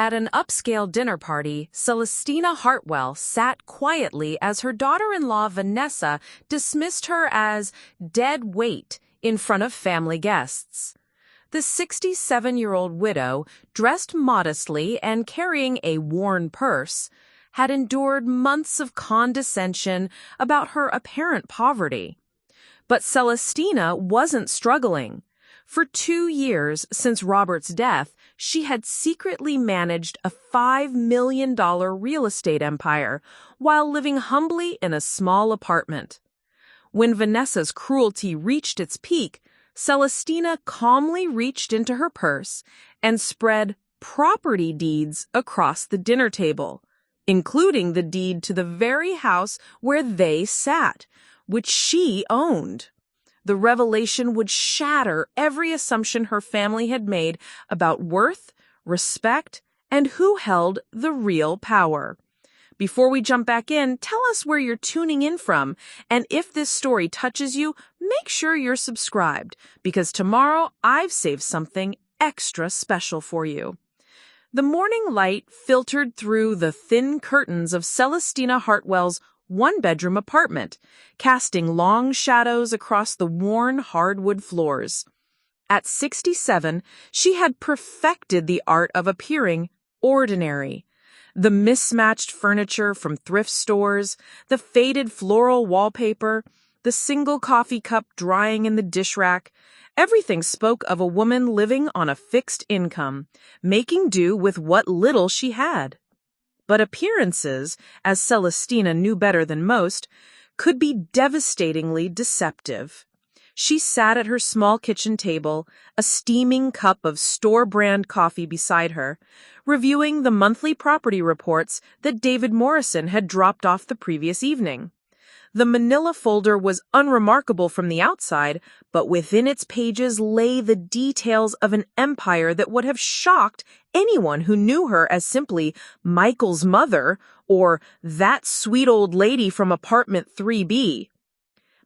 At an upscale dinner party, Selistina Hartwell sat quietly as her daughter-in-law Vanessa dismissed her as dead weight in front of family guests. The 67-year-old widow, dressed modestly and carrying a worn purse, had endured months of condescension about her apparent poverty. But Celestina wasn't struggling. For 2 years since Robert's death, she had secretly managed a $5 million real estate empire while living humbly in a small apartment. When Vanessa's cruelty reached its peak, Celestina calmly reached into her purse and spread property deeds across the dinner table, including the deed to the very house where they sat, which she owned. The revelation would shatter every assumption her family had made about worth, respect, and who held the real power. Before we jump back in, tell us where you're tuning in from, and if this story touches you, make sure you're subscribed, because tomorrow I've saved something extra special for you. The morning light filtered through the thin curtains of Selistina Hartwell's one-bedroom apartment, casting long shadows across the worn hardwood floors. At 67, she had perfected the art of appearing ordinary. The mismatched furniture from thrift stores, the faded floral wallpaper, the single coffee cup drying in the dish rack, everything spoke of a woman living on a fixed income, making do with what little she had. But appearances, as Celestina knew better than most, could be devastatingly deceptive. She sat at her small kitchen table, a steaming cup of store-brand coffee beside her, reviewing the monthly property reports that David Morrison had dropped off the previous evening. The manila folder was unremarkable from the outside, but within its pages lay the details of an empire that would have shocked anyone who knew her as simply Michael's mother or that sweet old lady from apartment 3B.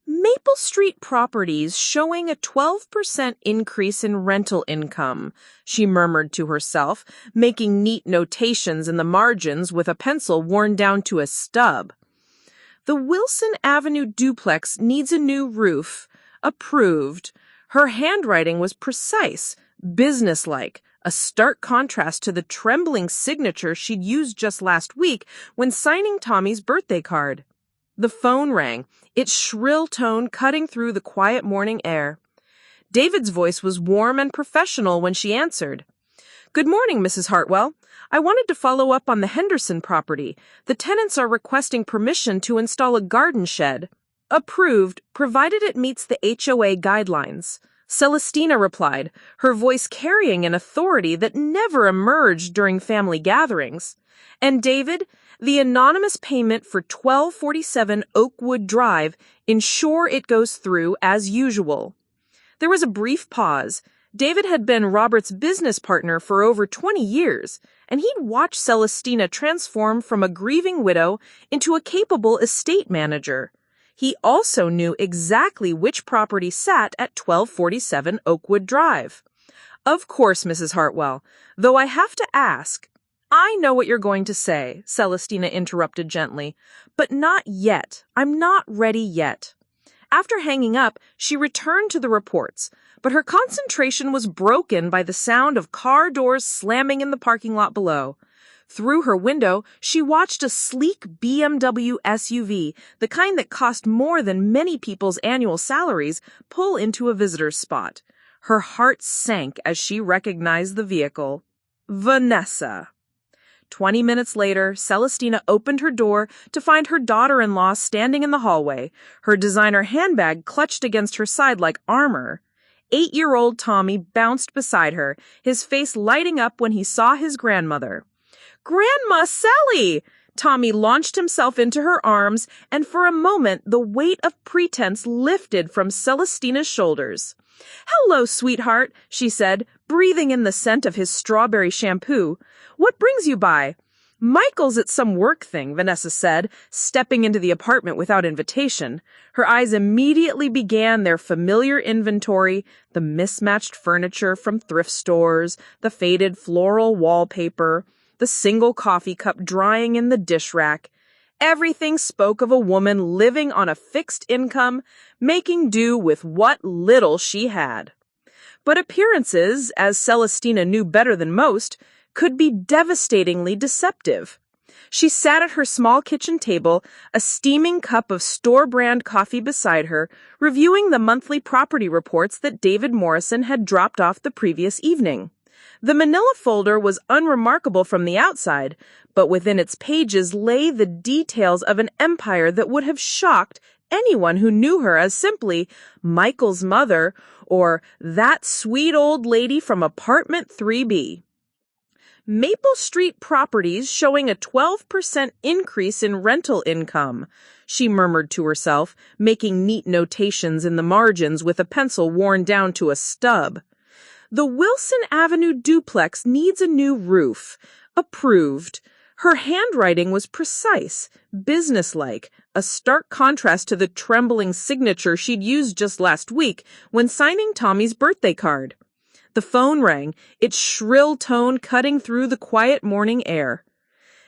Maple Street Properties showing a 12% increase in rental income, she murmured to herself, making neat notations in the margins with a pencil worn down to a stub. The Wilson Avenue duplex needs a new roof. Approved. Her handwriting was precise, businesslike, a stark contrast to the trembling signature she'd used just last week when signing Tommy's birthday card. The phone rang, its shrill tone cutting through the quiet morning air. David's voice was warm and professional when she answered. "Good morning, Mrs. Hartwell. I wanted to follow up on the Henderson property. The tenants are requesting permission to install a garden shed." "Approved, provided it meets the HOA guidelines," Celestina replied, her voice carrying an authority that never emerged during family gatherings. "And David, the anonymous payment for 1247 Oakwood Drive, ensure it goes through as usual." There was a brief pause. David had been Robert's business partner for over 20 years, and he'd watched Celestina transform from a grieving widow into a capable estate manager. He also knew exactly which property sat at 1247 Oakwood Drive. "Of course, Mrs. Hartwell, though I have to ask—" "I know what you're going to say," Celestina interrupted gently, "but not yet. I'm not ready yet." After hanging up, she returned to the reports, but her concentration was broken by the sound of car doors slamming in the parking lot below. Through her window, she watched a sleek BMW SUV, the kind that cost more than many people's annual salaries, pull into a visitor's spot. Her heart sank as she recognized the vehicle. Vanessa. 20 minutes later, Celestina opened her door to find her daughter-in-law standing in the hallway, her designer handbag clutched against her side like armor. 8-year-old Tommy bounced beside her, his face lighting up when he saw his grandmother. "Grandma Sally!" Tommy launched himself into her arms, and for a moment the weight of pretense lifted from Celestina's shoulders. "Hello, sweetheart," she said, breathing in the scent of his strawberry shampoo. "What brings you by?" "Michael's at some work thing," Vanessa said, stepping into the apartment without invitation. Her eyes immediately began their familiar inventory, the mismatched furniture from thrift stores, the faded floral wallpaper, the single coffee cup drying in the dish rack. Everything spoke of a woman living on a fixed income, making do with what little she had. But appearances, as Celestina knew better than most, could be devastatingly deceptive. She sat at her small kitchen table, a steaming cup of store-brand coffee beside her, reviewing the monthly property reports that David Morrison had dropped off the previous evening. The manila folder was unremarkable from the outside, but within its pages lay the details of an empire that would have shocked anyone who knew her as simply Michael's mother or that sweet old lady from apartment 3B. Maple Street properties showing a 12% increase in rental income, she murmured to herself, making neat notations in the margins with a pencil worn down to a stub. The Wilson Avenue duplex needs a new roof. Approved. Her handwriting was precise, businesslike, a stark contrast to the trembling signature she'd used just last week when signing Tommy's birthday card. The phone rang, its shrill tone cutting through the quiet morning air.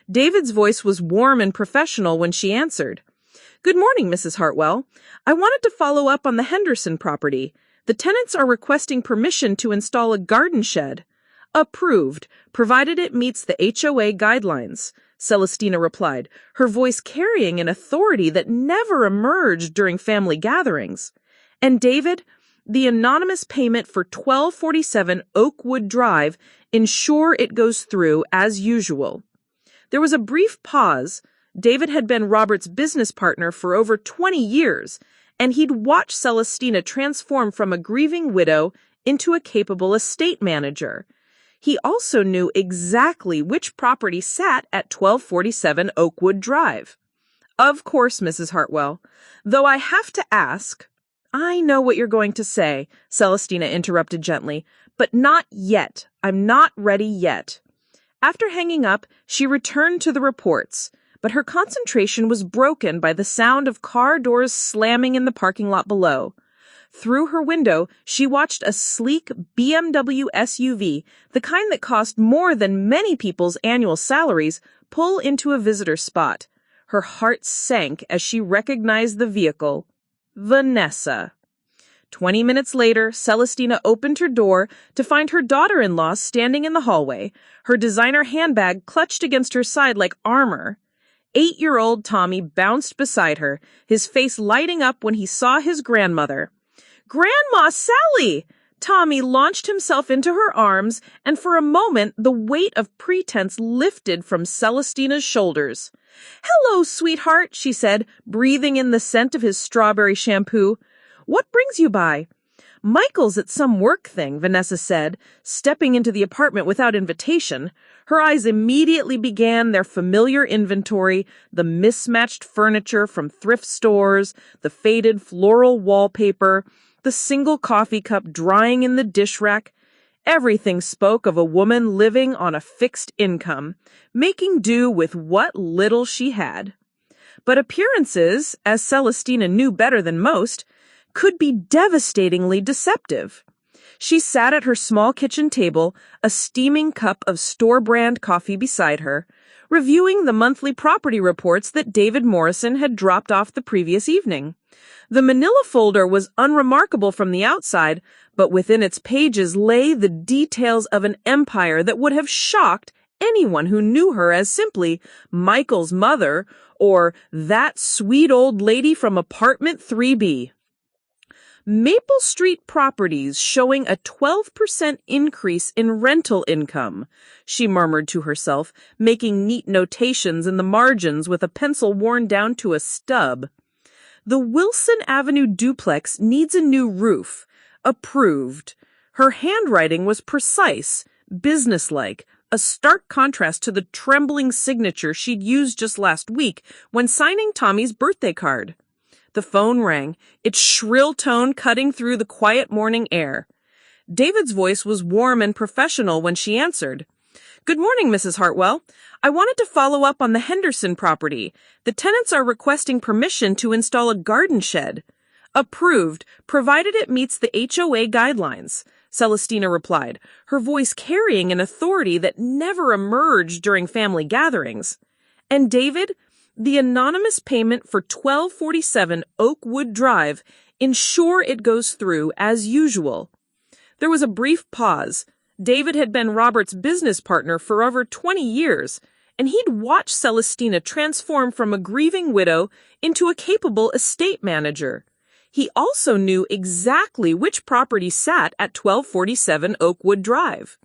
David's voice was warm and professional when she answered. "Good morning, Mrs. Hartwell. I wanted to follow up on the Henderson property. The tenants are requesting permission to install a garden shed." "Approved, provided it meets the HOA guidelines," Celestina replied, her voice carrying an authority that never emerged during family gatherings. "And David, the anonymous payment for 1247 Oakwood Drive, ensure it goes through as usual." There was a brief pause. David had been Robert's business partner for over 20 years, and he'd watched Celestina transform from a grieving widow into a capable estate manager. He also knew exactly which property sat at 1247 Oakwood Drive. "Of course, Mrs. Hartwell. Though I have to ask—" "I know what you're going to say," Celestina interrupted gently, "but not yet. I'm not ready yet." After hanging up, she returned to the reports, but her concentration was broken by the sound of car doors slamming in the parking lot below. Through her window, she watched a sleek BMW SUV, the kind that cost more than many people's annual salaries, pull into a visitor spot. Her heart sank as she recognized the vehicle. Vanessa. 20 minutes later, Celestina opened her door to find her daughter-in-law standing in the hallway, her designer handbag clutched against her side like armor. 8-year-old Tommy bounced beside her, his face lighting up when he saw his grandmother. "Grandma Sally!" Tommy launched himself into her arms, and for a moment the weight of pretense lifted from Celestina's shoulders. "Hello, sweetheart," she said, breathing in the scent of his strawberry shampoo. "What brings you by?" "Michael's at some work thing," Vanessa said, stepping into the apartment without invitation. Her eyes immediately began their familiar inventory, the mismatched furniture from thrift stores, the faded floral wallpaper, the single coffee cup drying in the dish rack. Everything spoke of a woman living on a fixed income, making do with what little she had. But appearances, as Celestina knew better than most, could be devastatingly deceptive. She sat at her small kitchen table, a steaming cup of store-brand coffee beside her, reviewing the monthly property reports that David Morrison had dropped off the previous evening. The manila folder was unremarkable from the outside, but within its pages lay the details of an empire that would have shocked anyone who knew her as simply Michael's mother or that sweet old lady from apartment 3B. Maple Street properties showing a 12% increase in rental income, she murmured to herself, making neat notations in the margins with a pencil worn down to a stub. The Wilson Avenue duplex needs a new roof. Approved. Her handwriting was precise, businesslike, a stark contrast to the trembling signature she'd used just last week when signing Tommy's birthday card. The phone rang, its shrill tone cutting through the quiet morning air. David's voice was warm and professional when she answered. "Good morning, Mrs. Hartwell. I wanted to follow up on the Henderson property. The tenants are requesting permission to install a garden shed." "Approved, provided it meets the HOA guidelines," Celestina replied, her voice carrying an authority that never emerged during family gatherings. And David, the anonymous payment for 1247 Oakwood Drive, ensure it goes through as usual. There was a brief pause. David had been Robert's business partner for over 20 years, and he'd watched Celestina transform from a grieving widow into a capable estate manager. He also knew exactly which property sat at 1247 Oakwood Drive.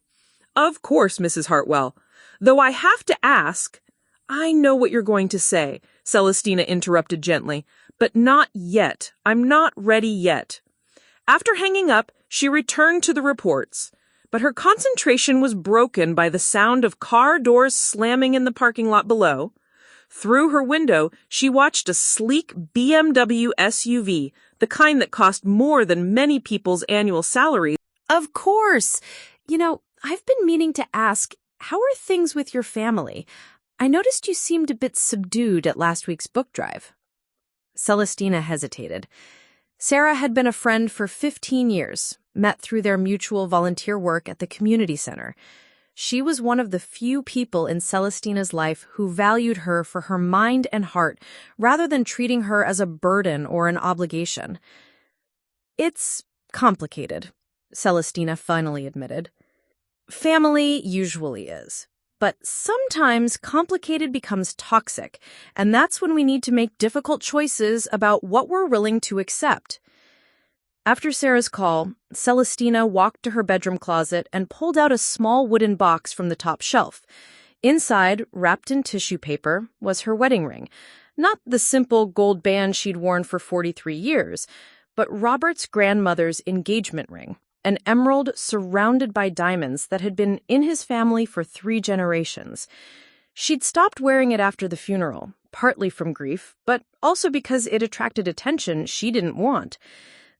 Of course, Mrs. Hartwell. Though I have to ask— I know what you're going to say, Celestina interrupted gently, but not yet. I'm not ready yet. After hanging up, she returned to the reports, but her concentration was broken by the sound of car doors slamming in the parking lot below. Through her window, she watched a sleek BMW SUV, the kind that cost more than many people's annual salaries. Of course. I've been meaning to ask, how are things with your family? I noticed you seemed a bit subdued at last week's book drive. Celestina hesitated. Sarah had been a friend for 15 years, met through their mutual volunteer work at the community center. She was one of the few people in Celestina's life who valued her for her mind and heart, rather than treating her as a burden or an obligation. It's complicated, Celestina finally admitted. Family usually is. But sometimes complicated becomes toxic, and that's when we need to make difficult choices about what we're willing to accept. After Sarah's call, Celestina walked to her bedroom closet and pulled out a small wooden box from the top shelf. Inside, wrapped in tissue paper, was her wedding ring. Not the simple gold band she'd worn for 43 years, but Robert's grandmother's engagement ring. An emerald surrounded by diamonds that had been in his family for 3 generations. She'd stopped wearing it after the funeral, partly from grief, but also because it attracted attention she didn't want.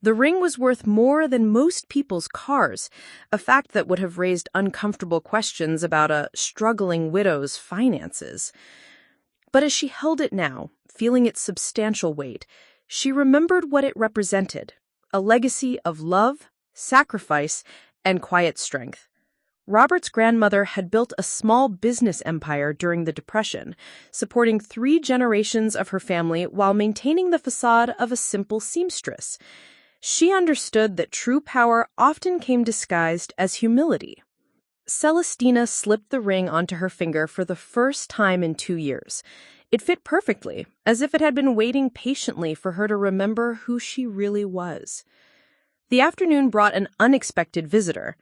The ring was worth more than most people's cars, a fact that would have raised uncomfortable questions about a struggling widow's finances. But as she held it now, feeling its substantial weight, she remembered what it represented, a legacy of love, sacrifice, and quiet strength. Robert's grandmother had built a small business empire during the Depression, supporting 3 generations of her family while maintaining the facade of a simple seamstress. She understood that true power often came disguised as humility. Celestina slipped the ring onto her finger for the first time in 2 years. It fit perfectly, as if it had been waiting patiently for her to remember who she really was. The afternoon brought an unexpected visitor.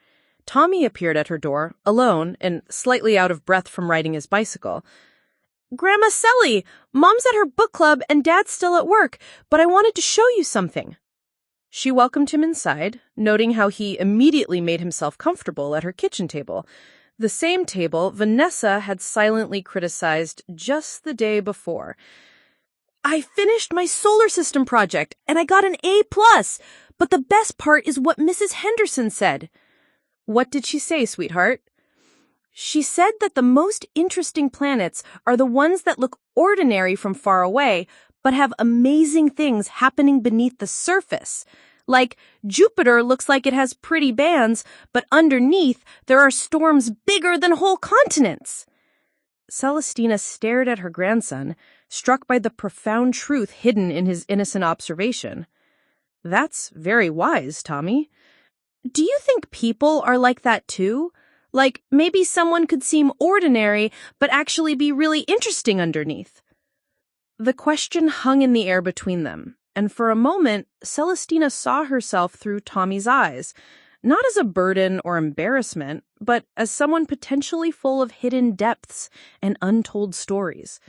Tommy appeared at her door, alone and slightly out of breath from riding his bicycle. "Grandma Sally, Mom's at her book club and Dad's still at work, but I wanted to show you something." She welcomed him inside, noting how he immediately made himself comfortable at her kitchen table, the same table Vanessa had silently criticized just the day before. "I finished my solar system project and I got an A+, but the best part is what Mrs. Henderson said." "What did she say, sweetheart?" "She said that the most interesting planets are the ones that look ordinary from far away, but have amazing things happening beneath the surface. Like Jupiter looks like it has pretty bands, but underneath there are storms bigger than whole continents." Celestina stared at her grandson, struck by the profound truth hidden in his innocent observation. "That's very wise, Tommy. Do you think people are like that too? Like maybe someone could seem ordinary, but actually be really interesting underneath?" The question hung in the air between them, and for a moment, Celestina saw herself through Tommy's eyes, not as a burden or embarrassment, but as someone potentially full of hidden depths and untold stories.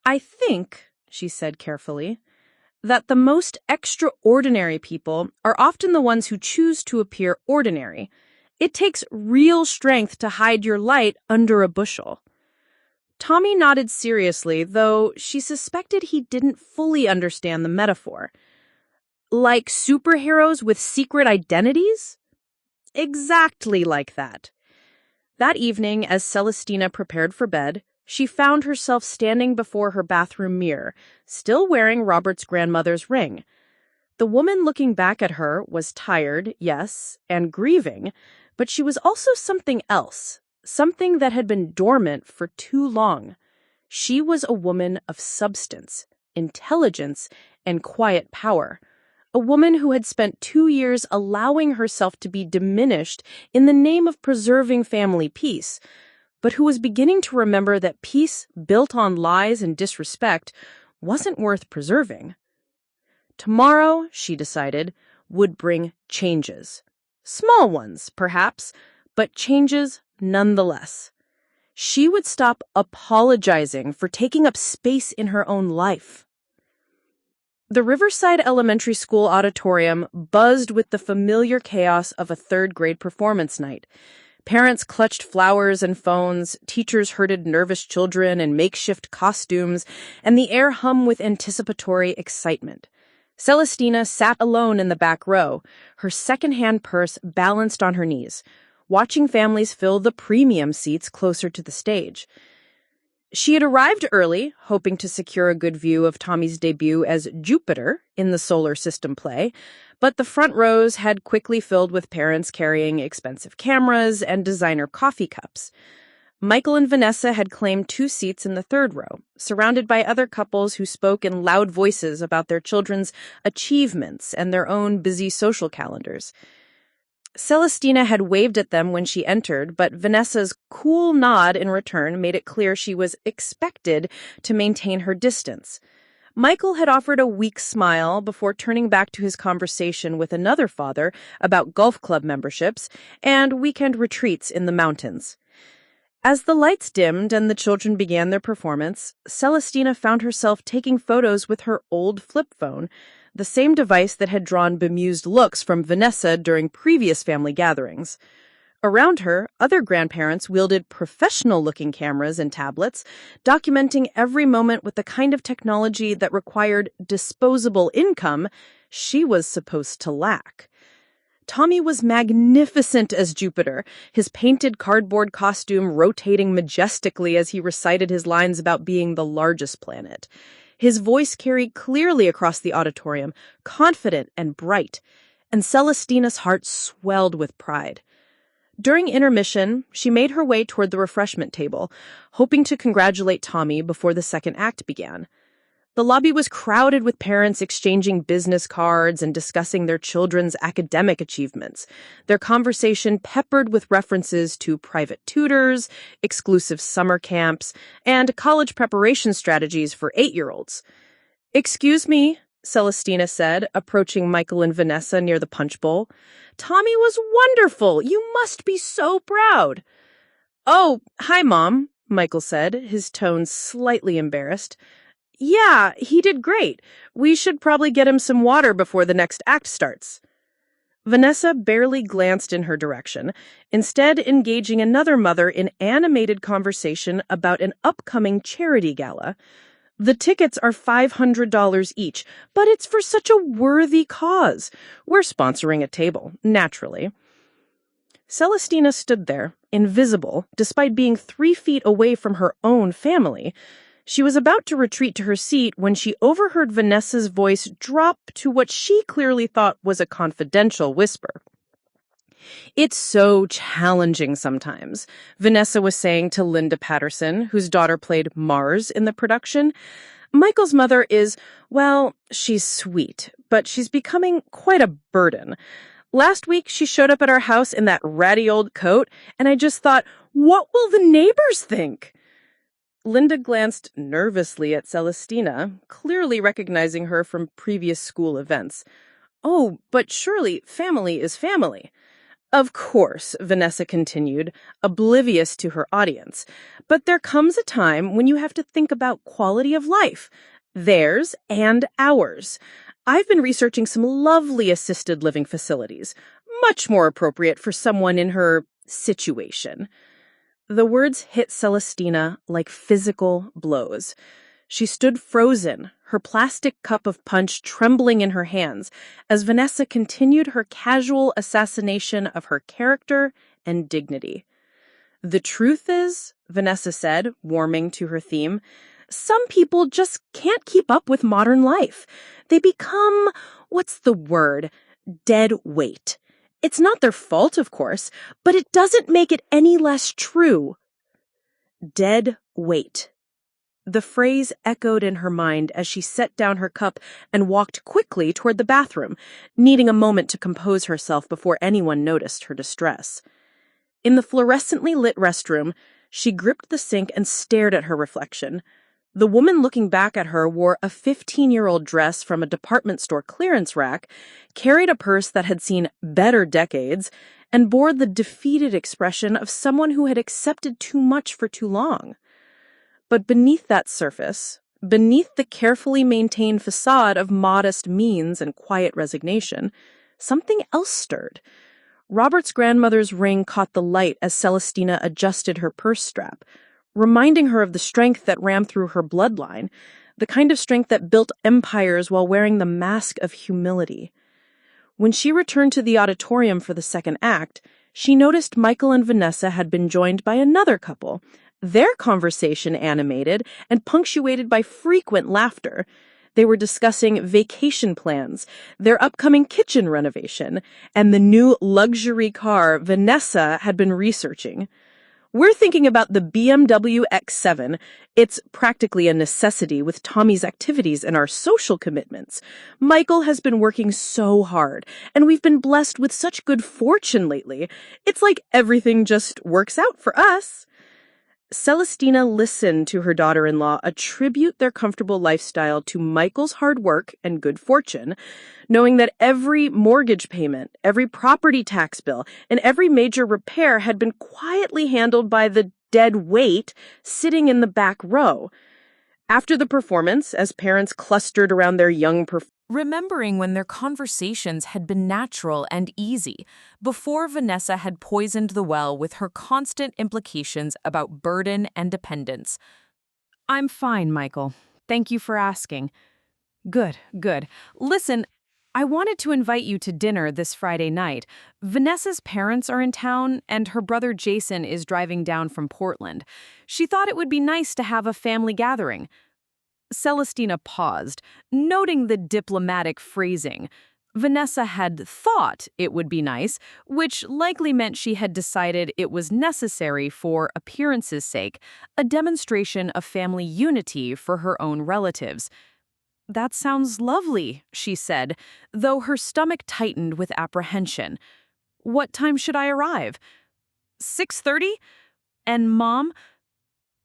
"I think," she said carefully, "that the most extraordinary people are often the ones who choose to appear ordinary. It takes real strength to hide your light under a bushel." Tommy nodded seriously, though she suspected he didn't fully understand the metaphor. "Like superheroes with secret identities?" "Exactly like that." That evening, as Celestina prepared for bed, she found herself standing before her bathroom mirror, still wearing Robert's grandmother's ring. The woman looking back at her was tired, yes, and grieving, but she was also something else, something that had been dormant for too long. She was a woman of substance, intelligence, and quiet power. A woman who had spent 2 years allowing herself to be diminished in the name of preserving family peace, but who was beginning to remember that peace built on lies and disrespect wasn't worth preserving. Tomorrow, she decided, would bring changes. Small ones, perhaps, but changes nonetheless. She would stop apologizing for taking up space in her own life. The Riverside Elementary School auditorium buzzed with the familiar chaos of a third-grade performance night. Parents clutched flowers and phones, teachers herded nervous children in makeshift costumes, and the air hummed with anticipatory excitement. Celestina sat alone in the back row, her second-hand purse balanced on her knees, watching families fill the premium seats closer to the stage. She had arrived early, hoping to secure a good view of Tommy's debut as Jupiter in the Solar System play, but the front rows had quickly filled with parents carrying expensive cameras and designer coffee cups. Michael and Vanessa had claimed 2 seats in the third row, surrounded by other couples who spoke in loud voices about their children's achievements and their own busy social calendars. Celestina had waved at them when she entered, but Vanessa's cool nod in return made it clear she was expected to maintain her distance. Michael had offered a weak smile before turning back to his conversation with another father about golf club memberships and weekend retreats in the mountains. As the lights dimmed and the children began their performance, Celestina found herself taking photos with her old flip phone, the same device that had drawn bemused looks from Vanessa during previous family gatherings. Around her, other grandparents wielded professional-looking cameras and tablets, documenting every moment with the kind of technology that required disposable income she was supposed to lack. Tommy was magnificent as Jupiter, his painted cardboard costume rotating majestically as he recited his lines about being the largest planet. His voice carried clearly across the auditorium, confident and bright, and Celestina's heart swelled with pride. During intermission, she made her way toward the refreshment table, hoping to congratulate Tommy before the second act began. The lobby was crowded with parents exchanging business cards and discussing their children's academic achievements, their conversation peppered with references to private tutors, exclusive summer camps, and college preparation strategies for 8-year-olds. "Excuse me," Celestina said, approaching Michael and Vanessa near the punch bowl. "Tommy was wonderful. You must be so proud." "Oh, hi, Mom," Michael said, his tone slightly embarrassed. "Yeah, he did great. We should probably get him some water before the next act starts." Vanessa barely glanced in her direction, instead engaging another mother in animated conversation about an upcoming charity gala. "The tickets are $500 each, but it's for such a worthy cause. We're sponsoring a table, naturally." Celestina stood there, invisible, despite being 3 feet away from her own family. She was about to retreat to her seat when she overheard Vanessa's voice drop to what she clearly thought was a confidential whisper. "It's so challenging sometimes," Vanessa was saying to Linda Patterson, whose daughter played Mars in the production. "Michael's mother is, well, she's sweet, but she's becoming quite a burden. Last week, she showed up at our house in that ratty old coat, and I just thought, what will the neighbors think?" Linda glanced nervously at Celestina, clearly recognizing her from previous school events. "Oh, but surely family is family." "Of course," Vanessa continued, oblivious to her audience, "but there comes a time when you have to think about quality of life, theirs and ours. I've been researching some lovely assisted living facilities, much more appropriate for someone in her situation." The words hit Celestina like physical blows. She stood frozen, her plastic cup of punch trembling in her hands, as Vanessa continued her casual assassination of her character and dignity. "The truth is," Vanessa said, warming to her theme, "some people just can't keep up with modern life. They become, what's the word? Dead weight. It's not their fault, of course, but it doesn't make it any less true. Dead weight. The phrase echoed in her mind as she set down her cup and walked quickly toward the bathroom, needing a moment to compose herself before anyone noticed her distress. In the fluorescently lit restroom, she gripped the sink and stared at her reflection. The woman looking back at her wore a 15-year-old dress from a department store clearance rack, carried a purse that had seen better decades, and bore the defeated expression of someone who had accepted too much for too long. But beneath that surface, beneath the carefully maintained facade of modest means and quiet resignation, something else stirred. Robert's grandmother's ring caught the light as Celestina adjusted her purse strap, reminding her of the strength that ran through her bloodline, the kind of strength that built empires while wearing the mask of humility. When she returned to the auditorium for the second act, she noticed Michael and Vanessa had been joined by another couple, their conversation animated and punctuated by frequent laughter. They were discussing vacation plans, their upcoming kitchen renovation, and the new luxury car Vanessa had been researching. We're thinking about the BMW X7. It's practically a necessity with Tommy's activities and our social commitments. Michael has been working so hard, and we've been blessed with such good fortune lately. It's like everything just works out for us. Celestina listened to her daughter-in-law attribute their comfortable lifestyle to Michael's hard work and good fortune, knowing that every mortgage payment, every property tax bill, and every major repair had been quietly handled by the dead weight sitting in the back row. After the performance, as parents clustered around their young remembering when their conversations had been natural and easy, before Vanessa had poisoned the well with her constant implications about burden and dependence. "I'm fine, Michael. Thank you for asking." "Good, good. Listen, I wanted to invite you to dinner this Friday night. Vanessa's parents are in town, and her brother Jason is driving down from Portland. She thought it would be nice to have a family gathering." Celestina paused, noting the diplomatic phrasing. Vanessa had thought it would be nice, which likely meant she had decided it was necessary for appearance's sake, a demonstration of family unity for her own relatives. "That sounds lovely," she said, though her stomach tightened with apprehension. "What time should I arrive?" 6:30? And Mom?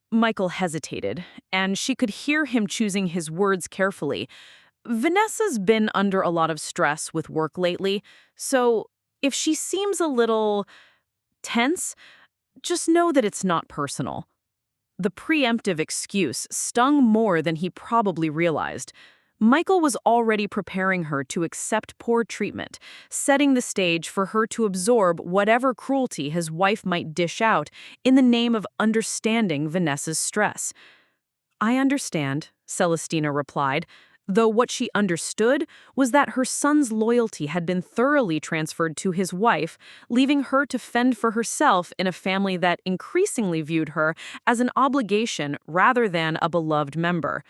Michael hesitated, and she could hear him choosing his words carefully. Vanessa's been under a lot of stress with work lately, so if she seems a little tense, just know that it's not personal. The preemptive excuse stung more than he probably realized. Michael was already preparing her to accept poor treatment, setting the stage for her to absorb whatever cruelty his wife might dish out in the name of understanding Vanessa's stress. "I understand," Celestina replied, though what she understood was that her son's loyalty had been thoroughly transferred to his wife, leaving her to fend for herself in a family that increasingly viewed her as an obligation rather than a beloved member.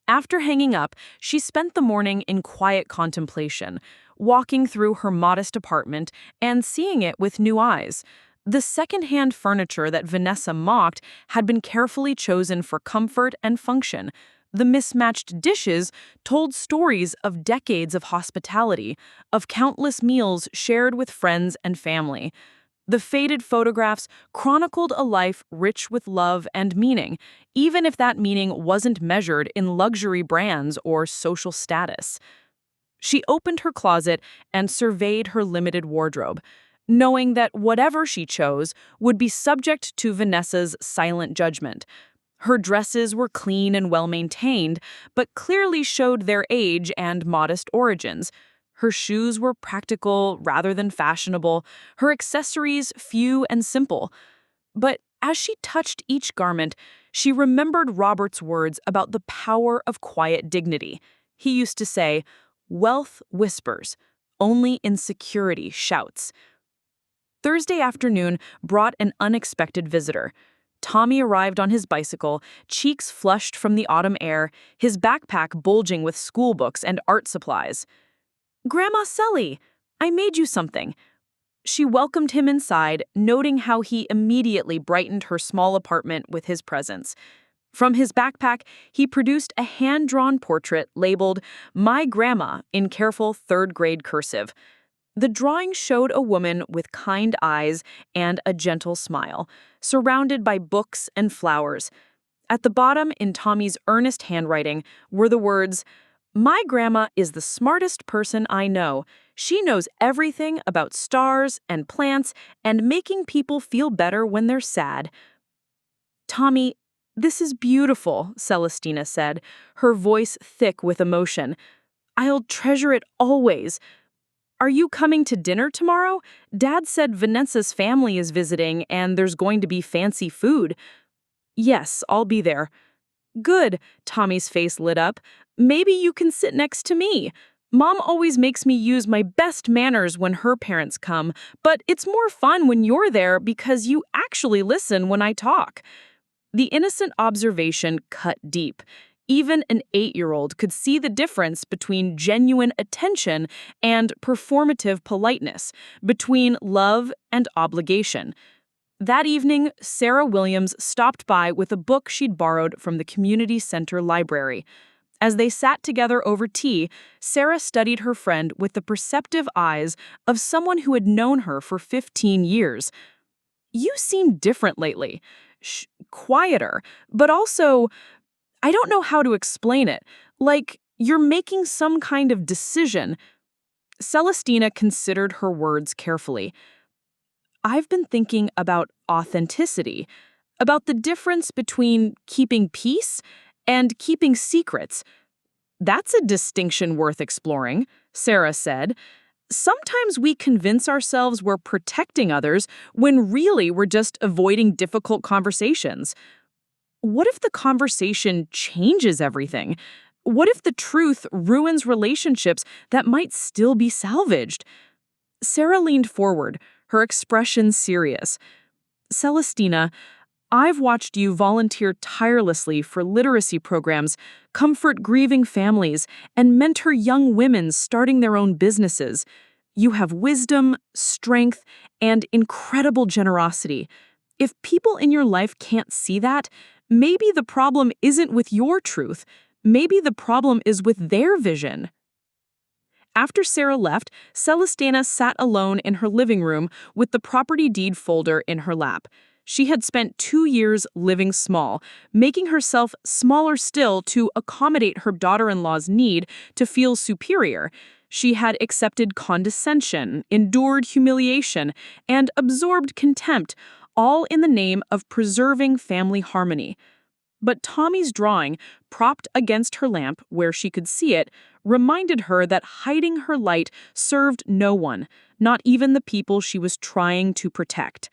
After hanging up, she spent the morning in quiet contemplation, walking through her modest apartment and seeing it with new eyes. The second-hand furniture that Vanessa mocked had been carefully chosen for comfort and function. The mismatched dishes told stories of decades of hospitality, of countless meals shared with friends and family. The faded photographs chronicled a life rich with love and meaning, even if that meaning wasn't measured in luxury brands or social status. She opened her closet and surveyed her limited wardrobe, knowing that whatever she chose would be subject to Vanessa's silent judgment. Her dresses were clean and well-maintained, but clearly showed their age and modest origins. Her shoes were practical rather than fashionable, her accessories few and simple. But as she touched each garment, she remembered Robert's words about the power of quiet dignity. He used to say, "Wealth whispers, only insecurity shouts." Thursday afternoon brought an unexpected visitor. Tommy arrived on his bicycle, cheeks flushed from the autumn air, his backpack bulging with school books and art supplies. "Grandma Selly, I made you something." She welcomed him inside, noting how he immediately brightened her small apartment with his presence. From his backpack, he produced a hand-drawn portrait labeled "My Grandma" in careful third-grade cursive. The drawing showed a woman with kind eyes and a gentle smile, surrounded by books and flowers. At the bottom, in Tommy's earnest handwriting, were the words, "My grandma is the smartest person I know. She knows everything about stars and plants and making people feel better when they're sad." "Tommy, this is beautiful," Celestina said, her voice thick with emotion. "I'll treasure it always. Are you coming to dinner tomorrow? Dad said Vanessa's family is visiting and there's going to be fancy food." "Yes, I'll be there." "Good," Tommy's face lit up. "Maybe you can sit next to me. Mom always makes me use my best manners when her parents come, but it's more fun when you're there because you actually listen when I talk." The innocent observation cut deep. Even an 8-year-old could see the difference between genuine attention and performative politeness, between love and obligation. That evening, Sarah Williams stopped by with a book she'd borrowed from the community center library. As they sat together over tea, Sarah studied her friend with the perceptive eyes of someone who had known her for 15 years. "You seem different lately. Quieter, but also, I don't know how to explain it. Like, you're making some kind of decision." Celestina considered her words carefully. "I've been thinking about authenticity, about the difference between keeping peace and keeping secrets." "That's a distinction worth exploring," Sarah said. "Sometimes we convince ourselves we're protecting others when really we're just avoiding difficult conversations. What if the conversation changes everything? What if the truth ruins relationships that might still be salvaged?" Sarah leaned forward, her expression serious. "Celestina, I've watched you volunteer tirelessly for literacy programs, comfort grieving families, and mentor young women starting their own businesses. You have wisdom, strength, and incredible generosity. If people in your life can't see that, maybe the problem isn't with your truth. Maybe the problem is with their vision." After Sarah left, Celestina sat alone in her living room with the property deed folder in her lap. She had spent 2 years living small, making herself smaller still to accommodate her daughter-in-law's need to feel superior. She had accepted condescension, endured humiliation, and absorbed contempt, all in the name of preserving family harmony. But Tommy's drawing, propped against her lamp where she could see it, reminded her that hiding her light served no one, not even the people she was trying to protect.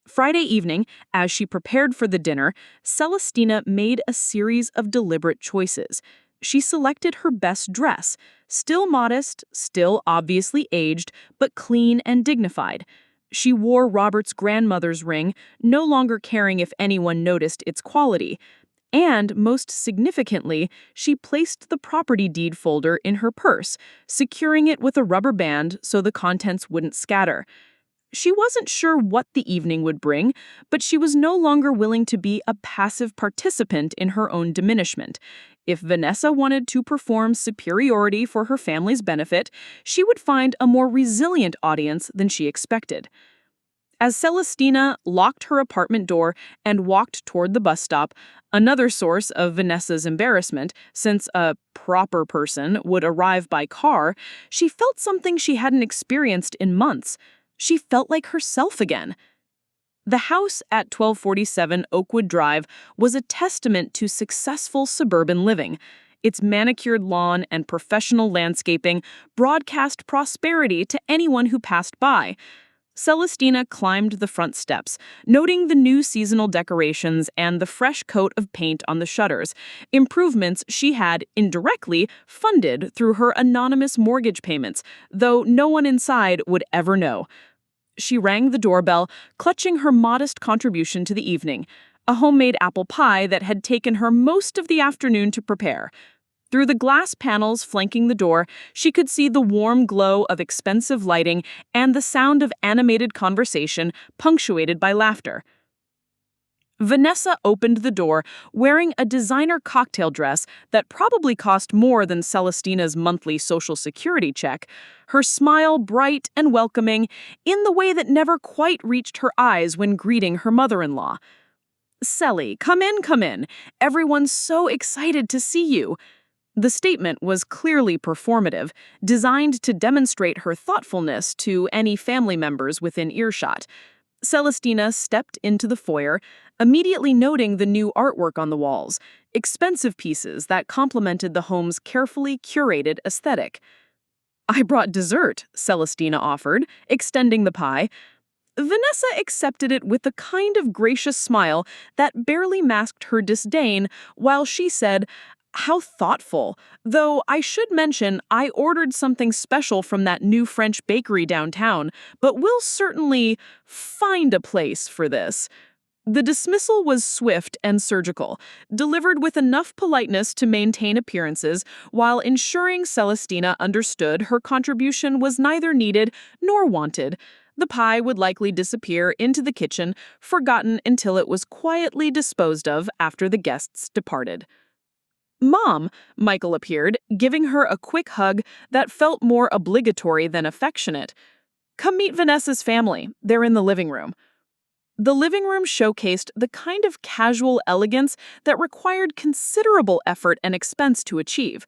Friday evening, as she prepared for the dinner, Celestina made a series of deliberate choices. She selected her best dress, still modest, still obviously aged, but clean and dignified. She wore Robert's grandmother's ring, no longer caring if anyone noticed its quality. And, most significantly, she placed the property deed folder in her purse, securing it with a rubber band so the contents wouldn't scatter. She wasn't sure what the evening would bring, but she was no longer willing to be a passive participant in her own diminishment. If Vanessa wanted to perform superiority for her family's benefit, she would find a more resilient audience than she expected. As Celestina locked her apartment door and walked toward the bus stop, another source of Vanessa's embarrassment, since a proper person would arrive by car, she felt something she hadn't experienced in months. She felt like herself again. The house at 1247 Oakwood Drive was a testament to successful suburban living. Its manicured lawn and professional landscaping broadcast prosperity to anyone who passed by. Celestina climbed the front steps, noting the new seasonal decorations and the fresh coat of paint on the shutters, improvements she had indirectly funded through her anonymous mortgage payments, though no one inside would ever know. She rang the doorbell, clutching her modest contribution to the evening, a homemade apple pie that had taken her most of the afternoon to prepare. Through the glass panels flanking the door, she could see the warm glow of expensive lighting and the sound of animated conversation punctuated by laughter. Vanessa opened the door wearing a designer cocktail dress that probably cost more than Celestina's monthly Social Security check, her smile bright and welcoming in the way that never quite reached her eyes when greeting her mother-in-law. "Celly, come in, come in. Everyone's so excited to see you." The statement was clearly performative, designed to demonstrate her thoughtfulness to any family members within earshot. Celestina stepped into the foyer, immediately noting the new artwork on the walls, expensive pieces that complemented the home's carefully curated aesthetic. "I brought dessert," Celestina offered, extending the pie. Vanessa accepted it with a kind of gracious smile that barely masked her disdain, while she said, "How thoughtful. Though I should mention I ordered something special from that new French bakery downtown, but we'll certainly find a place for this." The dismissal was swift and surgical, delivered with enough politeness to maintain appearances while ensuring Celestina understood her contribution was neither needed nor wanted. The pie would likely disappear into the kitchen, forgotten until it was quietly disposed of after the guests departed. "Mom," Michael appeared, giving her a quick hug that felt more obligatory than affectionate. "Come meet Vanessa's family. They're in the living room." The living room showcased the kind of casual elegance that required considerable effort and expense to achieve.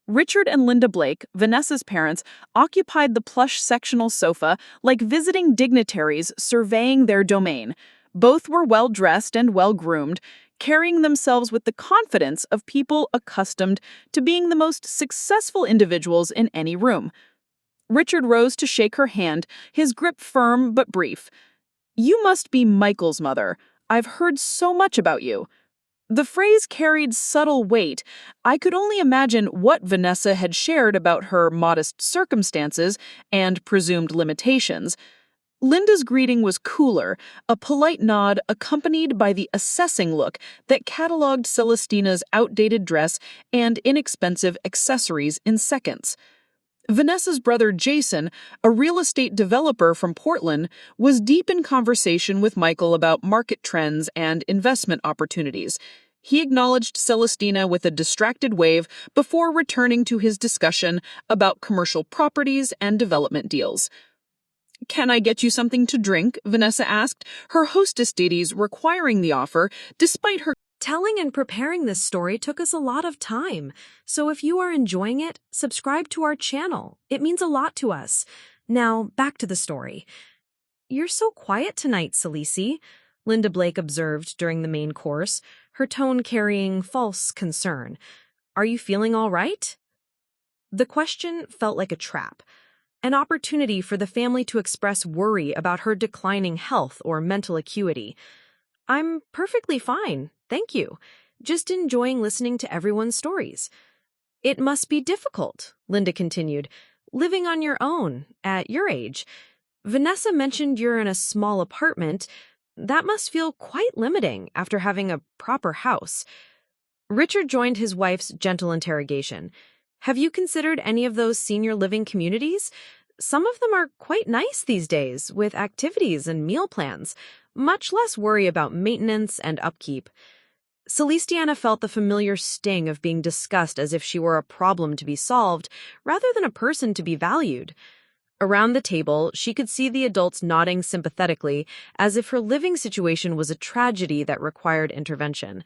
Richard and Linda Blake, Vanessa's parents, occupied the plush sectional sofa like visiting dignitaries surveying their domain. Both were well-dressed and well-groomed, carrying themselves with the confidence of people accustomed to being the most successful individuals in any room. Richard rose to shake her hand, his grip firm but brief. "You must be Michael's mother. I've heard so much about you." The phrase carried subtle weight. I could only imagine what Vanessa had shared about her modest circumstances and presumed limitations. Linda's greeting was cooler, a polite nod accompanied by the assessing look that cataloged Celestina's outdated dress and inexpensive accessories in seconds. Vanessa's brother Jason, a real estate developer from Portland, was deep in conversation with Michael about market trends and investment opportunities. He acknowledged Celestina with a distracted wave before returning to his discussion about commercial properties and development deals. "Can I get you something to drink?" Vanessa asked, her hostess duties requiring the offer, despite her. Telling and preparing this story took us a lot of time, so if you are enjoying it, subscribe to our channel. It means a lot to us. Now, back to the story. "You're so quiet tonight, Celisi," Linda Blake observed during the main course, her tone carrying false concern. "Are you feeling all right?" The question felt like a trap, an opportunity for the family to express worry about her declining health or mental acuity. "I'm perfectly fine, thank you. Just enjoying listening to everyone's stories." "It must be difficult," Linda continued, "living on your own at your age. Vanessa mentioned you're in a small apartment. That must feel quite limiting after having a proper house." Richard joined his wife's gentle interrogation. "Have you considered any of those senior living communities? Some of them are quite nice these days, with activities and meal plans. Much less worry about maintenance and upkeep." Celestina felt the familiar sting of being discussed as if she were a problem to be solved, rather than a person to be valued. Around the table, she could see the adults nodding sympathetically, as if her living situation was a tragedy that required intervention.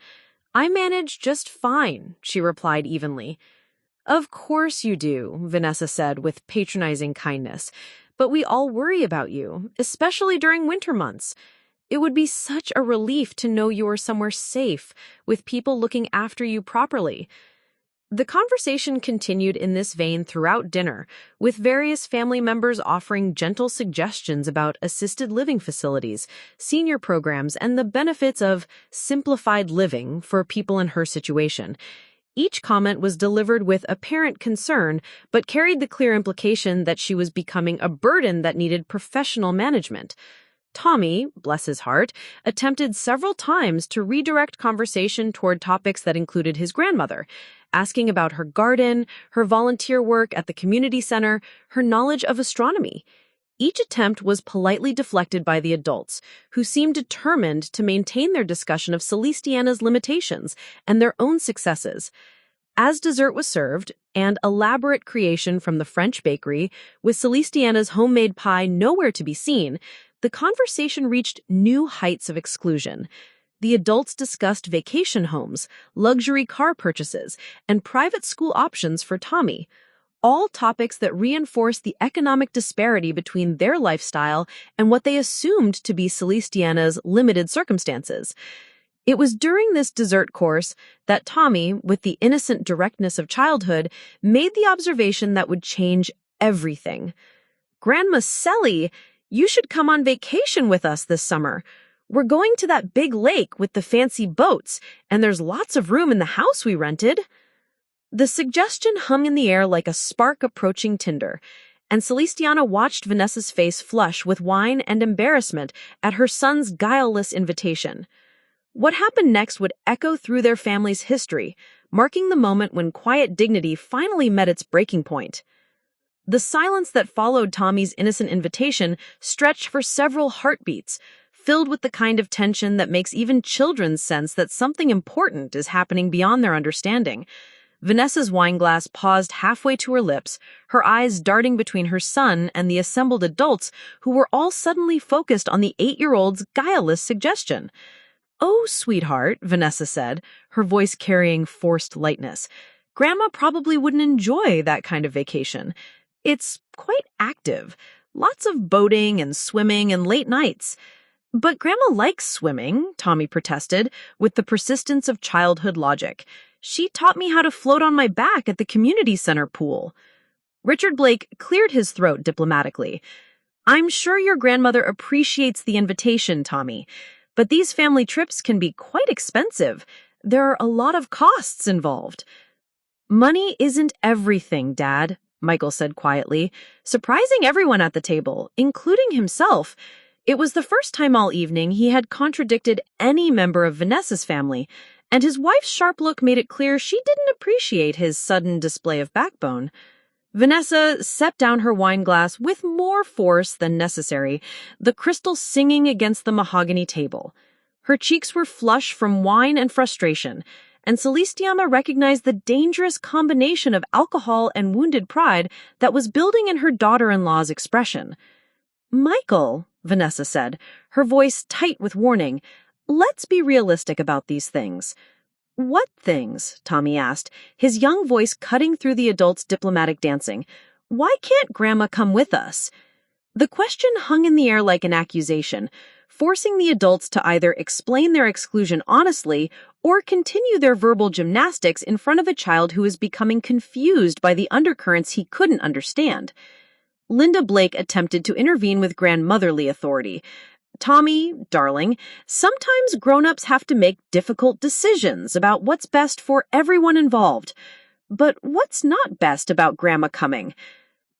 "I manage just fine," she replied evenly. "Of course you do," Vanessa said with patronizing kindness. "But we all worry about you, especially during winter months. It would be such a relief to know you are somewhere safe, with people looking after you properly." The conversation continued in this vein throughout dinner, with various family members offering gentle suggestions about assisted living facilities, senior programs, and the benefits of simplified living for people in her situation. Each comment was delivered with apparent concern, but carried the clear implication that she was becoming a burden that needed professional management. Tommy, bless his heart, attempted several times to redirect conversation toward topics that included his grandmother, asking about her garden, her volunteer work at the community center, her knowledge of astronomy. Each attempt was politely deflected by the adults, who seemed determined to maintain their discussion of Celistina's limitations and their own successes. As dessert was served, an elaborate creation from the French bakery, with Celistina's homemade pie nowhere to be seen, the conversation reached new heights of exclusion. The adults discussed vacation homes, luxury car purchases, and private school options for Tommy, all topics that reinforced the economic disparity between their lifestyle and what they assumed to be Celistina's limited circumstances. It was during this dessert course that Tommy, with the innocent directness of childhood, made the observation that would change everything. "Grandma Selly, you should come on vacation with us this summer. We're going to that big lake with the fancy boats, and there's lots of room in the house we rented." The suggestion hung in the air like a spark approaching tinder, and Selistina watched Vanessa's face flush with wine and embarrassment at her son's guileless invitation. What happened next would echo through their family's history, marking the moment when quiet dignity finally met its breaking point. The silence that followed Tommy's innocent invitation stretched for several heartbeats, filled with the kind of tension that makes even children sense that something important is happening beyond their understanding. Vanessa's wineglass paused halfway to her lips, her eyes darting between her son and the assembled adults who were all suddenly focused on the 8-year-old's guileless suggestion. "Oh, sweetheart," Vanessa said, her voice carrying forced lightness. "Grandma probably wouldn't enjoy that kind of vacation. It's quite active, lots of boating and swimming and late nights." "But Grandma likes swimming," Tommy protested, with the persistence of childhood logic. "She taught me how to float on my back at the community center pool." Richard Blake cleared his throat diplomatically. "I'm sure your grandmother appreciates the invitation, Tommy, but these family trips can be quite expensive. There are a lot of costs involved." "Money isn't everything, Dad," Michael said quietly, surprising everyone at the table, including himself. It was the first time all evening he had contradicted any member of Vanessa's family, and his wife's sharp look made it clear she didn't appreciate his sudden display of backbone. Vanessa set down her wineglass with more force than necessary, the crystal singing against the mahogany table. Her cheeks were flush from wine and frustration, and Selistina recognized the dangerous combination of alcohol and wounded pride that was building in her daughter-in-law's expression. "Michael," Vanessa said, her voice tight with warning, "let's be realistic about these things." "What things?" Tommy asked, his young voice cutting through the adults' diplomatic dancing. "Why can't Grandma come with us?" The question hung in the air like an accusation, forcing the adults to either explain their exclusion honestly or continue their verbal gymnastics in front of a child who was becoming confused by the undercurrents he couldn't understand. Linda Blake attempted to intervene with grandmotherly authority. "Tommy, darling, sometimes grown-ups have to make difficult decisions about what's best for everyone involved. But what's not best about Grandma coming?"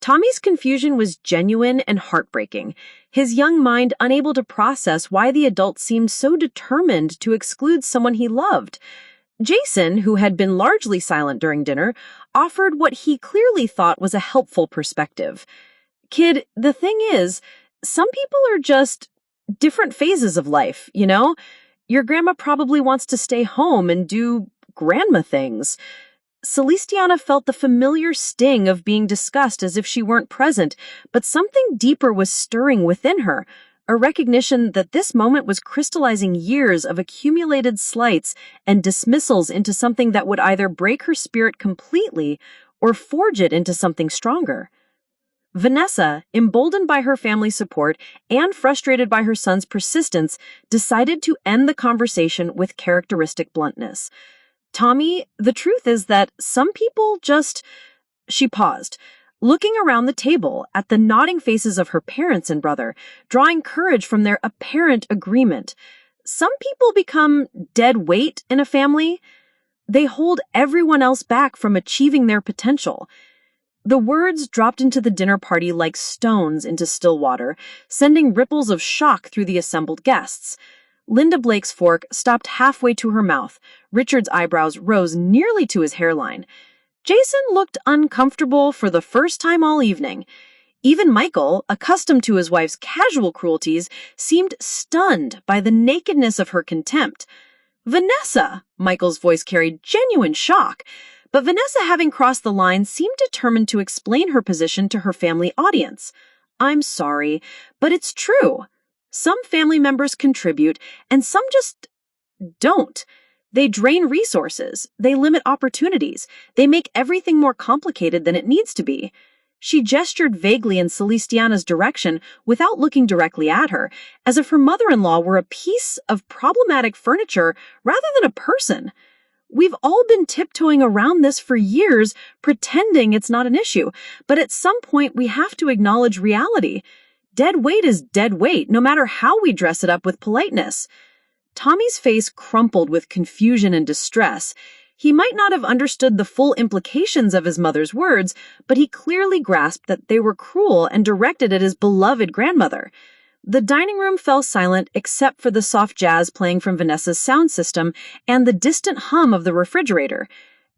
Tommy's confusion was genuine and heartbreaking, his young mind unable to process why the adult seemed so determined to exclude someone he loved. Jason, who had been largely silent during dinner, offered what he clearly thought was a helpful perspective. "Kid, the thing is, some people are just different phases of life, you know? Your grandma probably wants to stay home and do grandma things." Selistina felt the familiar sting of being discussed as if she weren't present, but something deeper was stirring within her, a recognition that this moment was crystallizing years of accumulated slights and dismissals into something that would either break her spirit completely or forge it into something stronger. Vanessa, emboldened by her family's support and frustrated by her son's persistence, decided to end the conversation with characteristic bluntness. "Tommy, the truth is that some people just—" She paused, looking around the table at the nodding faces of her parents and brother, drawing courage from their apparent agreement. "Some people become dead weight in a family." They hold everyone else back from achieving their potential. The words dropped into the dinner party like stones into still water, sending ripples of shock through the assembled guests. Linda Blake's fork stopped halfway to her mouth. Richard's eyebrows rose nearly to his hairline. Jason looked uncomfortable for the first time all evening. Even Michael, accustomed to his wife's casual cruelties, seemed stunned by the nakedness of her contempt. "Vanessa!" Michael's voice carried genuine shock. But Vanessa, having crossed the line, seemed determined to explain her position to her family audience. "I'm sorry, but it's true. Some family members contribute, and some just don't. They drain resources, they limit opportunities, they make everything more complicated than it needs to be." She gestured vaguely in Celestiana's direction without looking directly at her, as if her mother-in-law were a piece of problematic furniture rather than a person. "We've all been tiptoeing around this for years, pretending it's not an issue, but at some point we have to acknowledge reality. Dead weight is dead weight, no matter how we dress it up with politeness." Tommy's face crumpled with confusion and distress. He might not have understood the full implications of his mother's words, but he clearly grasped that they were cruel and directed at his beloved grandmother. The dining room fell silent except for the soft jazz playing from Vanessa's sound system and the distant hum of the refrigerator.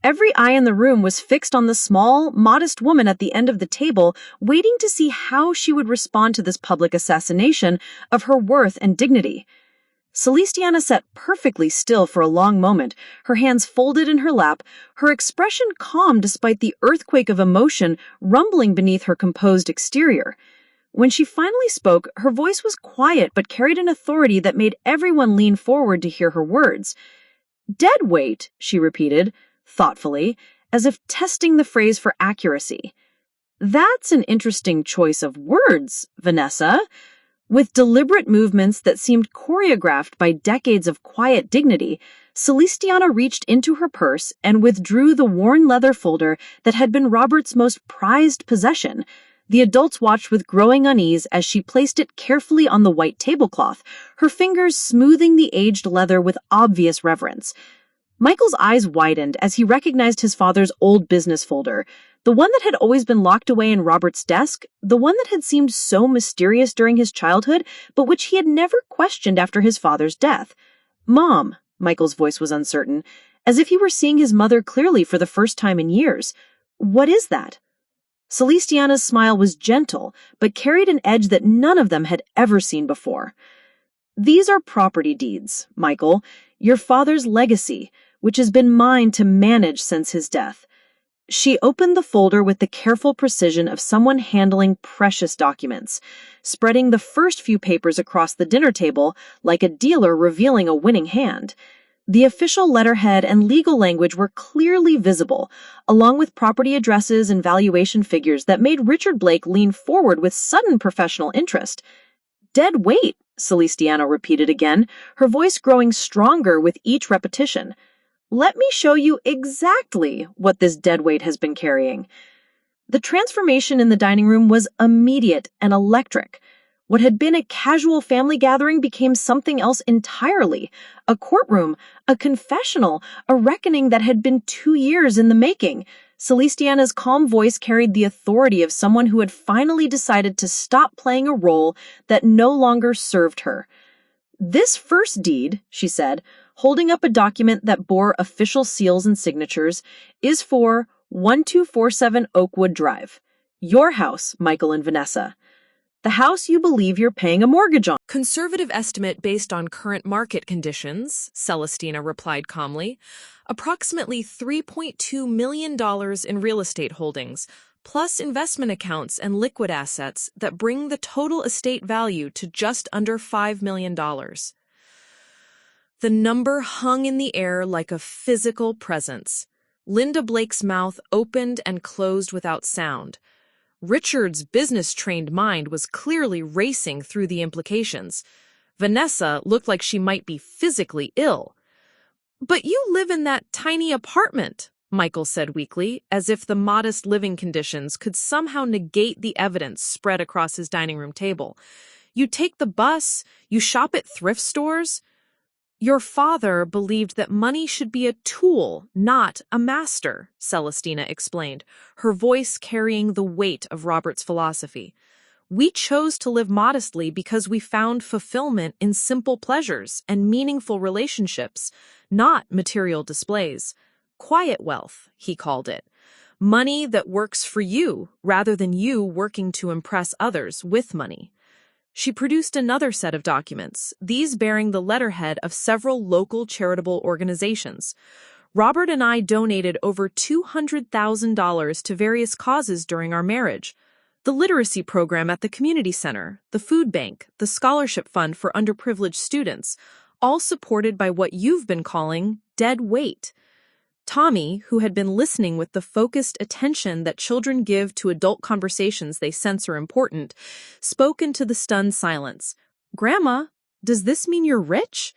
Every eye in the room was fixed on the small, modest woman at the end of the table, waiting to see how she would respond to this public assassination of her worth and dignity. Selistina sat perfectly still for a long moment, her hands folded in her lap, her expression calm despite the earthquake of emotion rumbling beneath her composed exterior. When she finally spoke, her voice was quiet but carried an authority that made everyone lean forward to hear her words. "Dead weight," she repeated, thoughtfully, as if testing the phrase for accuracy. "That's an interesting choice of words, Vanessa." With deliberate movements that seemed choreographed by decades of quiet dignity, Selistina reached into her purse and withdrew the worn leather folder that had been Robert's most prized possession. The adults watched with growing unease as she placed it carefully on the white tablecloth, her fingers smoothing the aged leather with obvious reverence. Michael's eyes widened as he recognized his father's old business folder, the one that had always been locked away in Robert's desk, the one that had seemed so mysterious during his childhood, but which he had never questioned after his father's death. "Mom," Michael's voice was uncertain, as if he were seeing his mother clearly for the first time in years. "What is that?" Celestina's smile was gentle, but carried an edge that none of them had ever seen before. "These are property deeds, Michael, your father's legacy, which has been mine to manage since his death." She opened the folder with the careful precision of someone handling precious documents, spreading the first few papers across the dinner table like a dealer revealing a winning hand. The official letterhead and legal language were clearly visible, along with property addresses and valuation figures that made Richard Blake lean forward with sudden professional interest. "Dead weight," Celestina repeated again, her voice growing stronger with each repetition. "Let me show you exactly what this dead weight has been carrying." The transformation in the dining room was immediate and electric. What had been a casual family gathering became something else entirely, a courtroom, a confessional, a reckoning that had been 2 years in the making. Celestina's calm voice carried the authority of someone who had finally decided to stop playing a role that no longer served her. "This first deed," she said, holding up a document that bore official seals and signatures, "is for 1247 Oakwood Drive. Your house, Michael and Vanessa. The house you believe you're paying a mortgage on." Conservative estimate based on current market conditions, Celestina replied calmly. Approximately $3.2 million in real estate holdings, plus investment accounts and liquid assets that bring the total estate value to just under $5 million. The number hung in the air like a physical presence. Linda Blake's mouth opened and closed without sound. Richard's business-trained mind was clearly racing through the implications. Vanessa looked like she might be physically ill. "But you live in that tiny apartment," Michael said weakly, as if the modest living conditions could somehow negate the evidence spread across his dining room table. "You take the bus, you shop at thrift stores." Your father believed that money should be a tool, not a master, Celestina explained, her voice carrying the weight of Robert's philosophy. We chose to live modestly because we found fulfillment in simple pleasures and meaningful relationships, not material displays. Quiet wealth, he called it. Money that works for you rather than you working to impress others with money. She produced another set of documents, these bearing the letterhead of several local charitable organizations. Robert and I donated over $200,000 to various causes during our marriage. The literacy program at the community center, the food bank, the scholarship fund for underprivileged students, all supported by what you've been calling dead weight. Tommy, who had been listening with the focused attention that children give to adult conversations they sense are important, spoke into the stunned silence. "Grandma, does this mean you're rich?"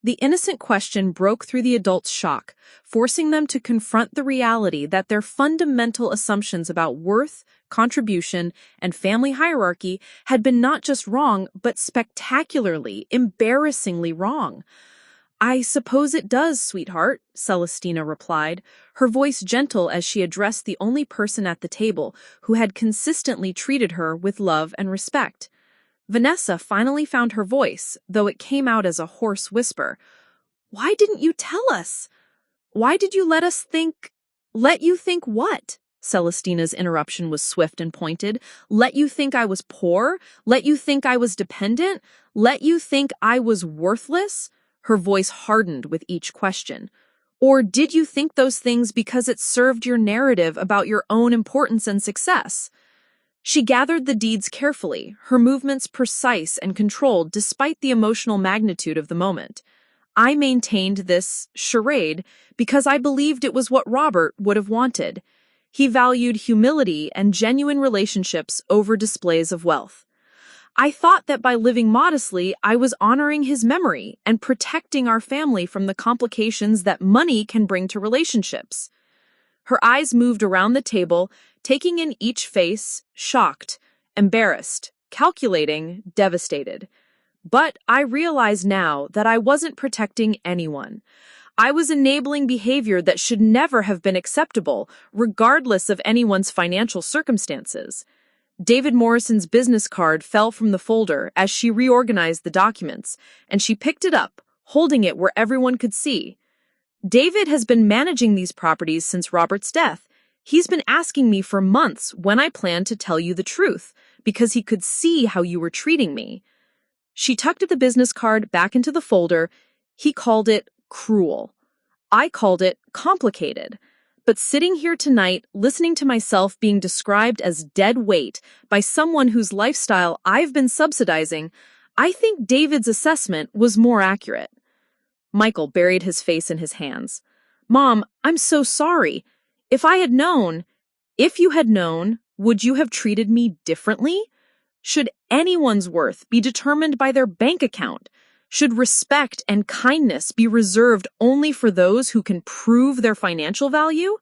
The innocent question broke through the adults' shock, forcing them to confront the reality that their fundamental assumptions about worth, contribution, and family hierarchy had been not just wrong, but spectacularly, embarrassingly wrong. "I suppose it does, sweetheart," Celestina replied, her voice gentle as she addressed the only person at the table who had consistently treated her with love and respect. Vanessa finally found her voice, though it came out as a hoarse whisper. "Why didn't you tell us? Why did you let us think—" "Let you think what?" Celestina's interruption was swift and pointed. "Let you think I was poor? Let you think I was dependent? Let you think I was worthless?" Her voice hardened with each question. "Or did you think those things because it served your narrative about your own importance and success?" She gathered the deeds carefully, her movements precise and controlled despite the emotional magnitude of the moment. "I maintained this charade because I believed it was what Robert would have wanted. He valued humility and genuine relationships over displays of wealth. I thought that by living modestly, I was honoring his memory and protecting our family from the complications that money can bring to relationships." Her eyes moved around the table, taking in each face, shocked, embarrassed, calculating, devastated. "But I realize now that I wasn't protecting anyone. I was enabling behavior that should never have been acceptable, regardless of anyone's financial circumstances." David Morrison's business card fell from the folder as she reorganized the documents, and she picked it up, holding it where everyone could see. "David has been managing these properties since Robert's death. He's been asking me for months when I planned to tell you the truth, because he could see how you were treating me." She tucked the business card back into the folder. He called it cruel. I called it complicated. But sitting here tonight, listening to myself being described as dead weight by someone whose lifestyle I've been subsidizing, I think David's assessment was more accurate. Michael buried his face in his hands. "Mom, I'm so sorry. If you had known, would you have treated me differently? Should anyone's worth be determined by their bank account? Should respect and kindness be reserved only for those who can prove their financial value?"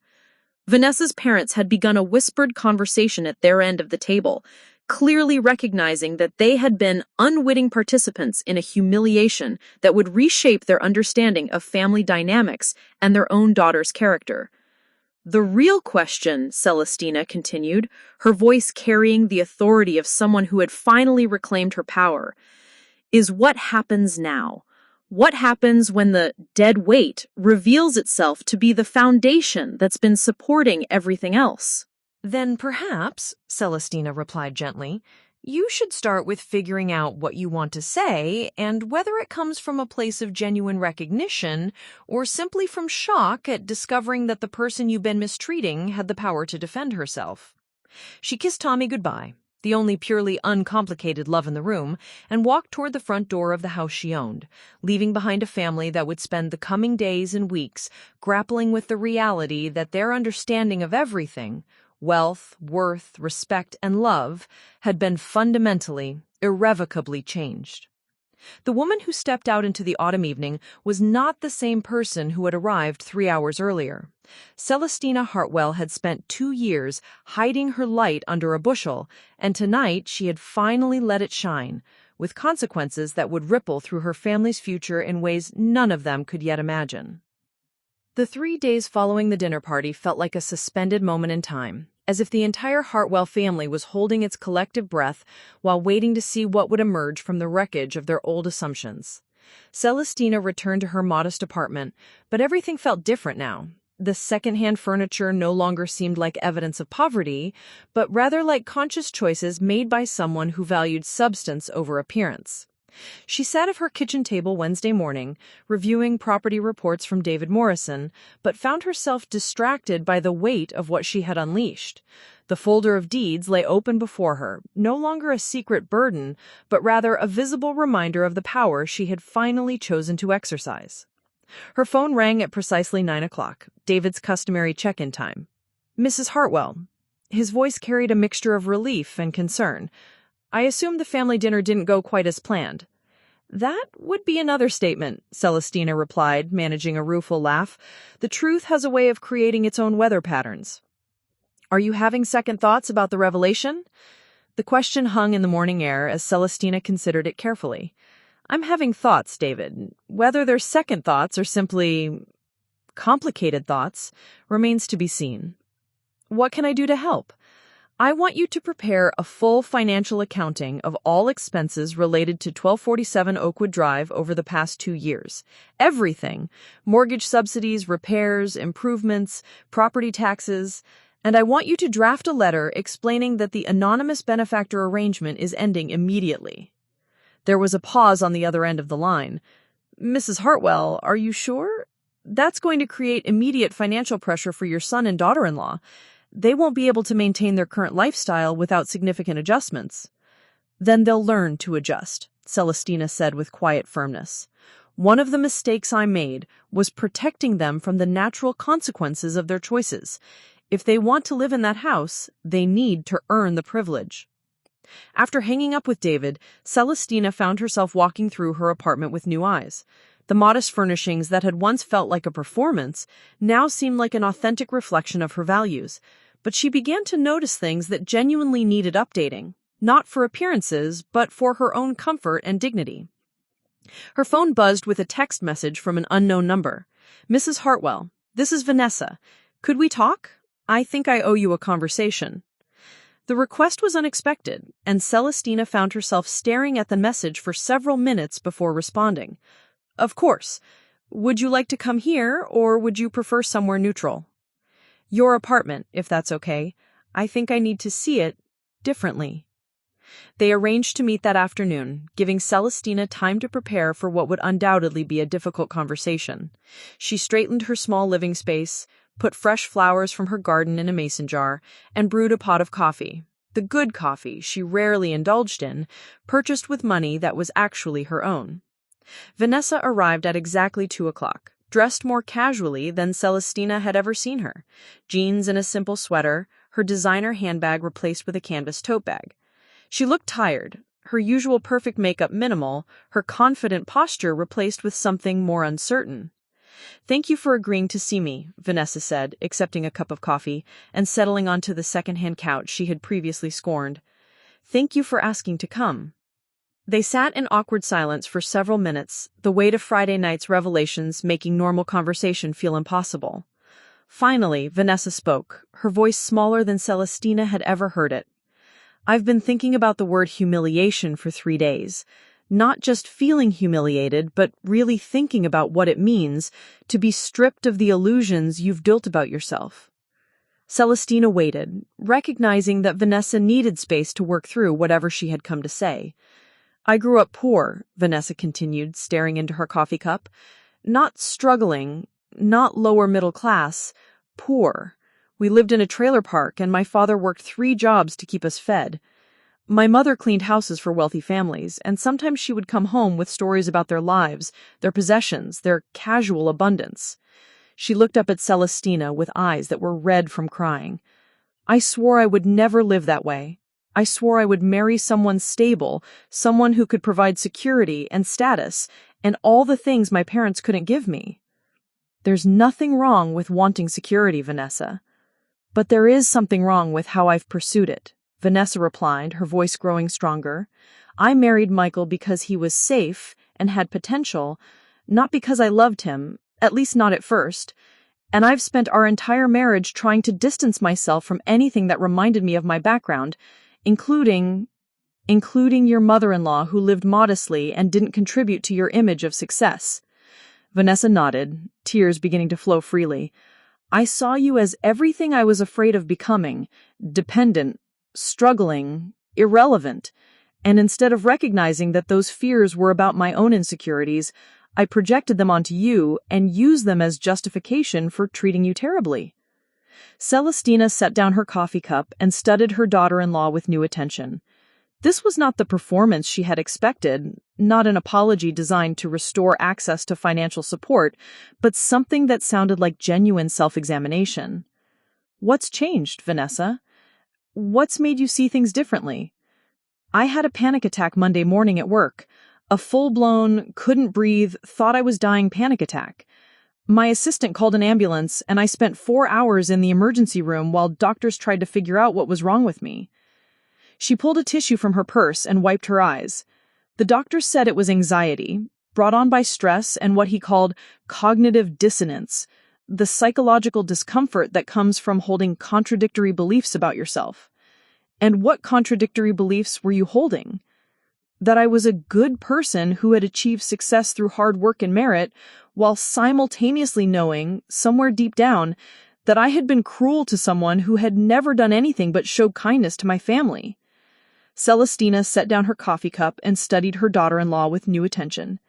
Vanessa's parents had begun a whispered conversation at their end of the table, clearly recognizing that they had been unwitting participants in a humiliation that would reshape their understanding of family dynamics and their own daughter's character. "The real question," Celestina continued, her voice carrying the authority of someone who had finally reclaimed her power, "is what happens now. What happens when the dead weight reveals itself to be the foundation that's been supporting everything else?" "Then perhaps," Celestina replied gently, "you should start with figuring out what you want to say and whether it comes from a place of genuine recognition or simply from shock at discovering that the person you've been mistreating had the power to defend herself." She kissed Tommy goodbye, the only purely uncomplicated love in the room, and walked toward the front door of the house she owned, leaving behind a family that would spend the coming days and weeks grappling with the reality that their understanding of everything, wealth, worth, respect, and love, had been fundamentally, irrevocably changed. The woman who stepped out into the autumn evening was not the same person who had arrived 3 hours earlier. Selistina Hartwell had spent 2 years hiding her light under a bushel, and tonight she had finally let it shine, with consequences that would ripple through her family's future in ways none of them could yet imagine. The 3 days following the dinner party felt like a suspended moment in time, as if the entire Hartwell family was holding its collective breath while waiting to see what would emerge from the wreckage of their old assumptions. Celestina returned to her modest apartment, but everything felt different now. The secondhand furniture no longer seemed like evidence of poverty, but rather like conscious choices made by someone who valued substance over appearance. She sat at her kitchen table Wednesday morning, reviewing property reports from David Morrison, but found herself distracted by the weight of what she had unleashed. The folder of deeds lay open before her, no longer a secret burden, but rather a visible reminder of the power she had finally chosen to exercise. Her phone rang at precisely 9 o'clock, David's customary check-in time. "Mrs. Hartwell." His voice carried a mixture of relief and concern. "I assume the family dinner didn't go quite as planned." "That would be another statement," Celestina replied, managing a rueful laugh. "The truth has a way of creating its own weather patterns." "Are you having second thoughts about the revelation?" The question hung in the morning air as Celestina considered it carefully. "I'm having thoughts, David. Whether they're second thoughts or simply complicated thoughts remains to be seen." "What can I do to help?" "I want you to prepare a full financial accounting of all expenses related to 1247 Oakwood Drive over the past 2 years. Everything. Mortgage subsidies, repairs, improvements, property taxes. And I want you to draft a letter explaining that the anonymous benefactor arrangement is ending immediately." There was a pause on the other end of the line. "Mrs. Hartwell, are you sure? That's going to create immediate financial pressure for your son and daughter-in-law. They won't be able to maintain their current lifestyle without significant adjustments." "Then they'll learn to adjust," Celestina said with quiet firmness. "One of the mistakes I made was protecting them from the natural consequences of their choices. If they want to live in that house, they need to earn the privilege." After hanging up with David, Celestina found herself walking through her apartment with new eyes. The modest furnishings that had once felt like a performance now seemed like an authentic reflection of her values. But she began to notice things that genuinely needed updating, not for appearances, but for her own comfort and dignity. Her phone buzzed with a text message from an unknown number. "Mrs. Hartwell, this is Vanessa. Could we talk? I think I owe you a conversation." The request was unexpected, and Celestina found herself staring at the message for several minutes before responding. "Of course. Would you like to come here, or would you prefer somewhere neutral?" "Your apartment, if that's okay. I think I need to see it differently." They arranged to meet that afternoon, giving Celestina time to prepare for what would undoubtedly be a difficult conversation. She straightened her small living space, put fresh flowers from her garden in a mason jar, and brewed a pot of coffee. The good coffee she rarely indulged in, purchased with money that was actually her own. Vanessa arrived at exactly 2 o'clock, dressed more casually than Celestina had ever seen her. Jeans and a simple sweater, her designer handbag replaced with a canvas tote bag. She looked tired, her usual perfect makeup minimal, her confident posture replaced with something more uncertain. "Thank you for agreeing to see me," Vanessa said, accepting a cup of coffee and settling onto the second-hand couch she had previously scorned. "Thank you for asking to come." They sat in awkward silence for several minutes, the weight of Friday night's revelations making normal conversation feel impossible. Finally, Vanessa spoke, her voice smaller than Celestina had ever heard it. "I've been thinking about the word humiliation for 3 days. Not just feeling humiliated, but really thinking about what it means to be stripped of the illusions you've built about yourself." Celestina waited, recognizing that Vanessa needed space to work through whatever she had come to say. "I grew up poor," Vanessa continued, staring into her coffee cup. "Not struggling, not lower middle class, poor. We lived in a trailer park, and my father worked 3 jobs to keep us fed. My mother cleaned houses for wealthy families, and sometimes she would come home with stories about their lives, their possessions, their casual abundance." She looked up at Celestina with eyes that were red from crying. "I swore I would never live that way. I swore I would marry someone stable, someone who could provide security and status, and all the things my parents couldn't give me." "There's nothing wrong with wanting security, Vanessa. But there is something wrong with how I've pursued it," Vanessa replied, her voice growing stronger. I married Michael because he was safe and had potential, not because I loved him, at least not at first. And I've spent our entire marriage trying to distance myself from anything that reminded me of my background, including your mother-in-law who lived modestly and didn't contribute to your image of success." Vanessa nodded, tears beginning to flow freely. "I saw you as everything I was afraid of becoming, dependent, struggling, irrelevant. And instead of recognizing that those fears were about my own insecurities, I projected them onto you and used them as justification for treating you terribly." Celestina set down her coffee cup and studied her daughter-in-law with new attention. This was not the performance she had expected, not an apology designed to restore access to financial support, but something that sounded like genuine self-examination. "What's changed, Vanessa? What's made you see things differently?" "I had a panic attack Monday morning at work. A full-blown, couldn't breathe, thought I was dying panic attack. My assistant called an ambulance, and I spent 4 hours in the emergency room while doctors tried to figure out what was wrong with me." She pulled a tissue from her purse and wiped her eyes. The doctors said it was anxiety, brought on by stress and what he called cognitive dissonance, the psychological discomfort that comes from holding contradictory beliefs about yourself. "And what contradictory beliefs were you holding?" "That I was a good person who had achieved success through hard work and merit, while simultaneously knowing, somewhere deep down, that I had been cruel to someone who had never done anything but show kindness to my family." Celestina set down her coffee cup and studied her daughter-in-law with new attention.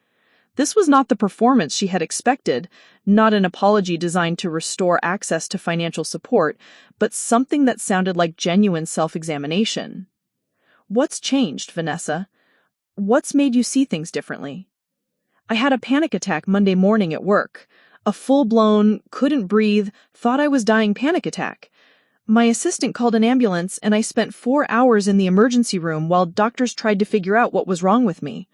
This was not the performance she had expected, not an apology designed to restore access to financial support, but something that sounded like genuine self-examination. "What's changed, Vanessa? What's made you see things differently?" "I had a panic attack Monday morning at work. A full-blown, couldn't breathe, thought I was dying panic attack. My assistant called an ambulance, and I spent 4 hours in the emergency room while doctors tried to figure out what was wrong with me."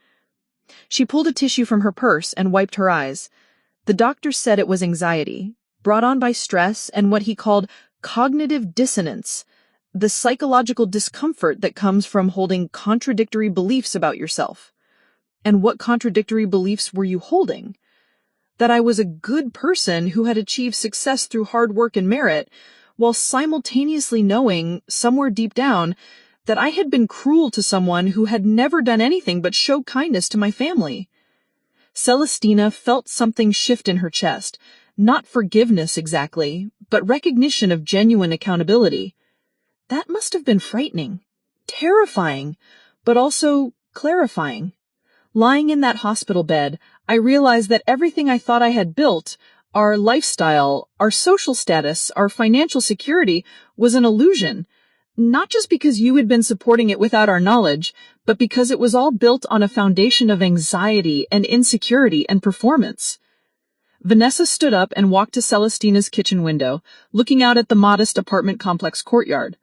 She pulled a tissue from her purse and wiped her eyes. The doctors said it was anxiety, brought on by stress and what he called cognitive dissonance, the psychological discomfort that comes from holding contradictory beliefs about yourself. "And what contradictory beliefs were you holding?" "That I was a good person who had achieved success through hard work and merit, while simultaneously knowing, somewhere deep down, that I had been cruel to someone who had never done anything but show kindness to my family." Celestina felt something shift in her chest, not forgiveness exactly, but recognition of genuine accountability. That must have been frightening, terrifying, but also clarifying. Lying in that hospital bed, I realized that everything I thought I had built, our lifestyle, our social status, our financial security, was an illusion. Not just because you had been supporting it without our knowledge, but because it was all built on a foundation of anxiety and insecurity and performance. Vanessa stood up and walked to Celestina's kitchen window, looking out at the modest apartment complex courtyard.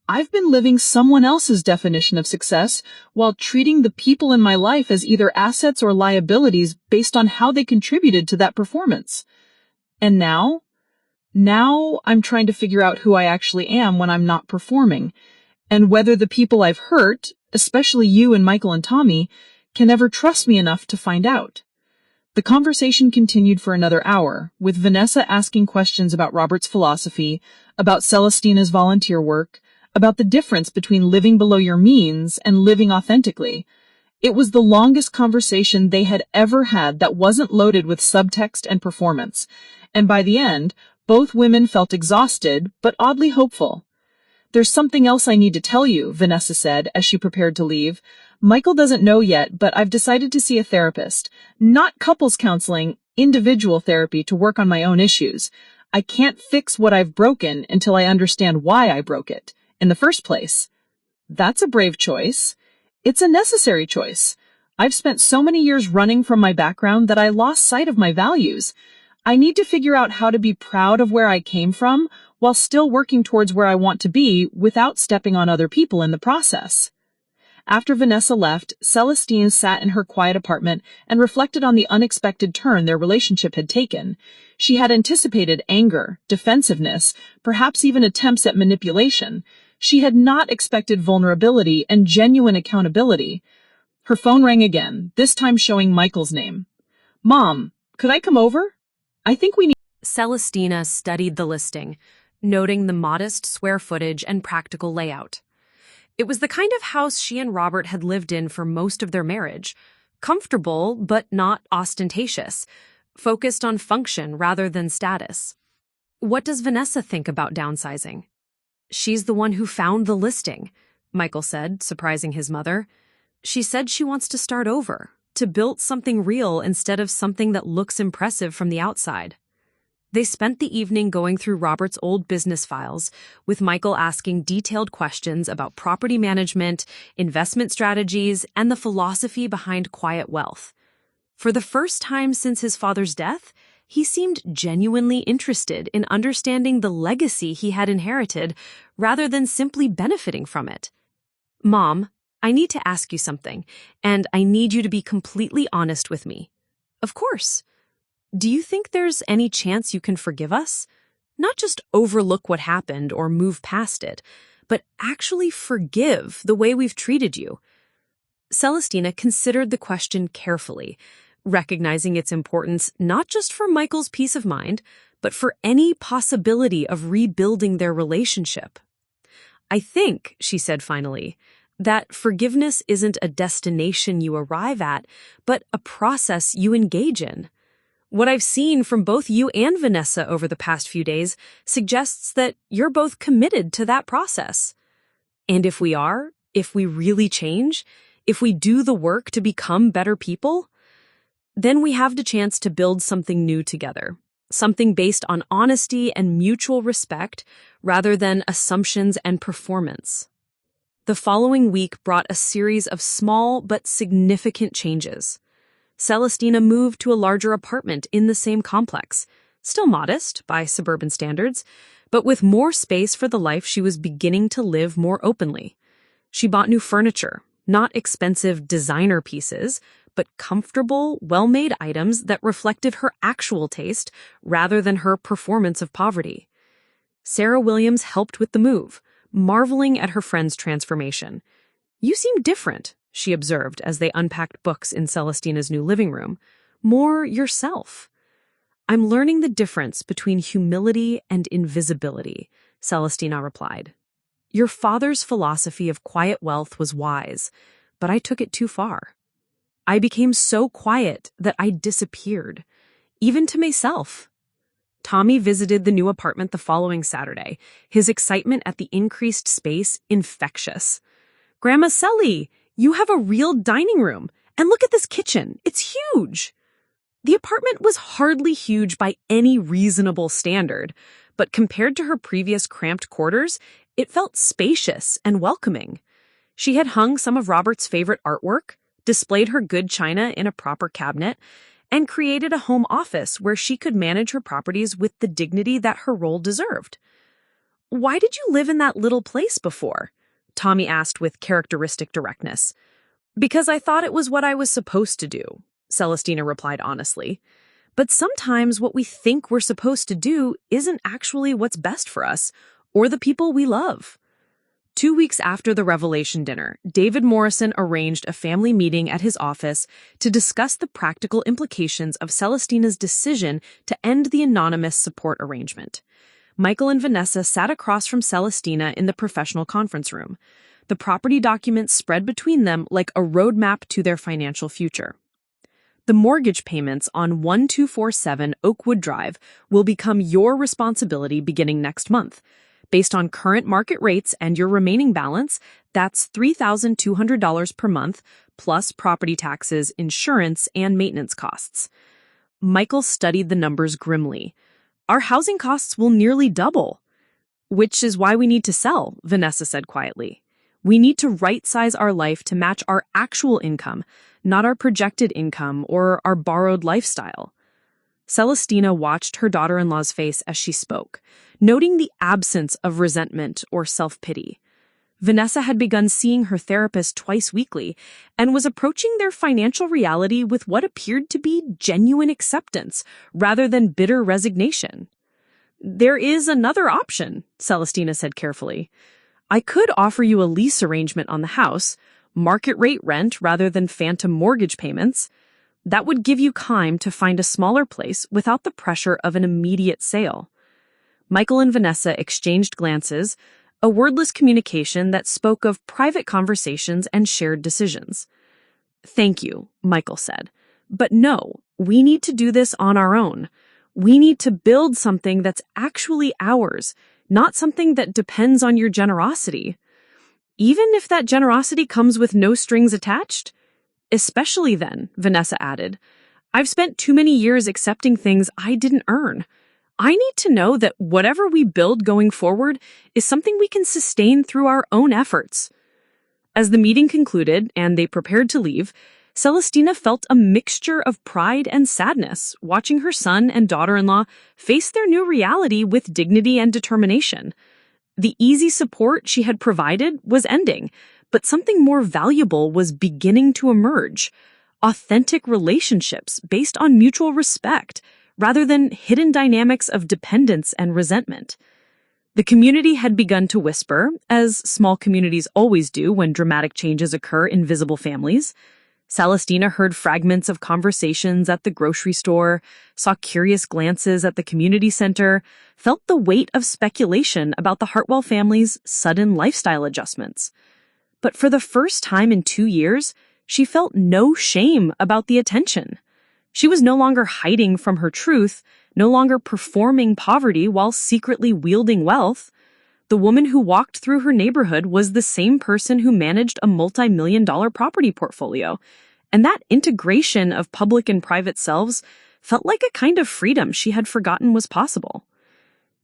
"I've been living someone else's definition of success while treating the people in my life as either assets or liabilities based on how they contributed to that performance. And now I'm trying to figure out who I actually am when I'm not performing, and whether the people I've hurt, especially you and Michael and Tommy, can ever trust me enough to find out." The conversation continued for another hour, with Vanessa asking questions about Robert's philosophy, about Celestina's volunteer work, about the difference between living below your means and living authentically. It was the longest conversation they had ever had that wasn't loaded with subtext and performance, and by the end, both women felt exhausted, but oddly hopeful. "There's something else I need to tell you," Vanessa said as she prepared to leave. "Michael doesn't know yet, but I've decided to see a therapist. Not couples counseling, individual therapy to work on my own issues. I can't fix what I've broken until I understand why I broke it in the first place." That's a brave choice. It's a necessary choice. I've spent so many years running from my background that I lost sight of my values. I need to figure out how to be proud of where I came from while still working towards where I want to be without stepping on other people in the process. After Vanessa left, Celestine sat in her quiet apartment and reflected on the unexpected turn their relationship had taken. She had anticipated anger, defensiveness, perhaps even attempts at manipulation. She had not expected vulnerability and genuine accountability. Her phone rang again, this time showing Michael's name. Mom, could I come over? I think we need... Celestina studied the listing, noting the modest square footage and practical layout. It was the kind of house she and Robert had lived in for most of their marriage. Comfortable, but not ostentatious. Focused on function rather than status. What does Vanessa think about downsizing? She's the one who found the listing, Michael said, surprising his mother. She said she wants to start over, to build something real instead of something that looks impressive from the outside. They spent the evening going through Robert's old business files, with Michael asking detailed questions about property management, investment strategies, and the philosophy behind quiet wealth. For the first time since his father's death, he seemed genuinely interested in understanding the legacy he had inherited rather than simply benefiting from it. Mom, I need to ask you something, and I need you to be completely honest with me. Of course. Do you think there's any chance you can forgive us? Not just overlook what happened or move past it, but actually forgive the way we've treated you. Celestina considered the question carefully, recognizing its importance not just for Michael's peace of mind, but for any possibility of rebuilding their relationship. I think, she said finally, that forgiveness isn't a destination you arrive at, but a process you engage in. What I've seen from both you and Vanessa over the past few days suggests that you're both committed to that process. And if we are, if we really change, if we do the work to become better people, then we have the chance to build something new together, something based on honesty and mutual respect rather than assumptions and performance. The following week brought a series of small but significant changes. Celestina moved to a larger apartment in the same complex, still modest by suburban standards, but with more space for the life she was beginning to live more openly. She bought new furniture, not expensive designer pieces, but comfortable, well-made items that reflected her actual taste rather than her performance of poverty. Sarah Williams helped with the move, marveling at her friend's transformation. "You seem different," she observed as they unpacked books in Celestina's new living room. "More yourself." "I'm learning the difference between humility and invisibility," Celestina replied. "Your father's philosophy of quiet wealth was wise, but I took it too far. I became so quiet that I disappeared, even to myself." Tommy visited the new apartment the following Saturday, his excitement at the increased space infectious. "Grandma Sally, you have a real dining room, and look at this kitchen. It's huge." The apartment was hardly huge by any reasonable standard, but compared to her previous cramped quarters, it felt spacious and welcoming. She had hung some of Robert's favorite artwork, displayed her good china in a proper cabinet, and created a home office where she could manage her properties with the dignity that her role deserved. "Why did you live in that little place before?" Tommy asked with characteristic directness. "Because I thought it was what I was supposed to do," Celestina replied honestly. "But sometimes what we think we're supposed to do isn't actually what's best for us or the people we love." 2 weeks after the revelation dinner, David Morrison arranged a family meeting at his office to discuss the practical implications of Celestina's decision to end the anonymous support arrangement. Michael and Vanessa sat across from Celestina in the professional conference room. The property documents spread between them like a roadmap to their financial future. "The mortgage payments on 1247 Oakwood Drive will become your responsibility beginning next month. Based on current market rates and your remaining balance, that's $3,200 per month, plus property taxes, insurance, and maintenance costs." Michael studied the numbers grimly. "Our housing costs will nearly double." "Which is why we need to sell," Vanessa said quietly. "We need to right-size our life to match our actual income, not our projected income or our borrowed lifestyle." Celestina watched her daughter-in-law's face as she spoke, noting the absence of resentment or self-pity. Vanessa had begun seeing her therapist twice weekly and was approaching their financial reality with what appeared to be genuine acceptance rather than bitter resignation. "There is another option," Celestina said carefully. "I could offer you a lease arrangement on the house, market rate rent rather than phantom mortgage payments. That would give you time to find a smaller place without the pressure of an immediate sale. Michael and Vanessa exchanged glances, a wordless communication that spoke of private conversations and shared decisions. "Thank you," Michael said. "But no, we need to do this on our own. We need to build something that's actually ours, not something that depends on your generosity. Even if that generosity comes with no strings attached?" "Especially then," Vanessa added. "I've spent too many years accepting things I didn't earn. I need to know that whatever we build going forward is something we can sustain through our own efforts." As the meeting concluded and they prepared to leave, Celestina felt a mixture of pride and sadness watching her son and daughter-in-law face their new reality with dignity and determination. The easy support she had provided was ending, but something more valuable was beginning to emerge. Authentic relationships based on mutual respect, rather than hidden dynamics of dependence and resentment. The community had begun to whisper, as small communities always do when dramatic changes occur in visible families. Celestina heard fragments of conversations at the grocery store, saw curious glances at the community center, felt the weight of speculation about the Hartwell family's sudden lifestyle adjustments. But for the first time in 2 years, she felt no shame about the attention. She was no longer hiding from her truth, no longer performing poverty while secretly wielding wealth. The woman who walked through her neighborhood was the same person who managed a multi-million-dollar property portfolio, and that integration of public and private selves felt like a kind of freedom she had forgotten was possible.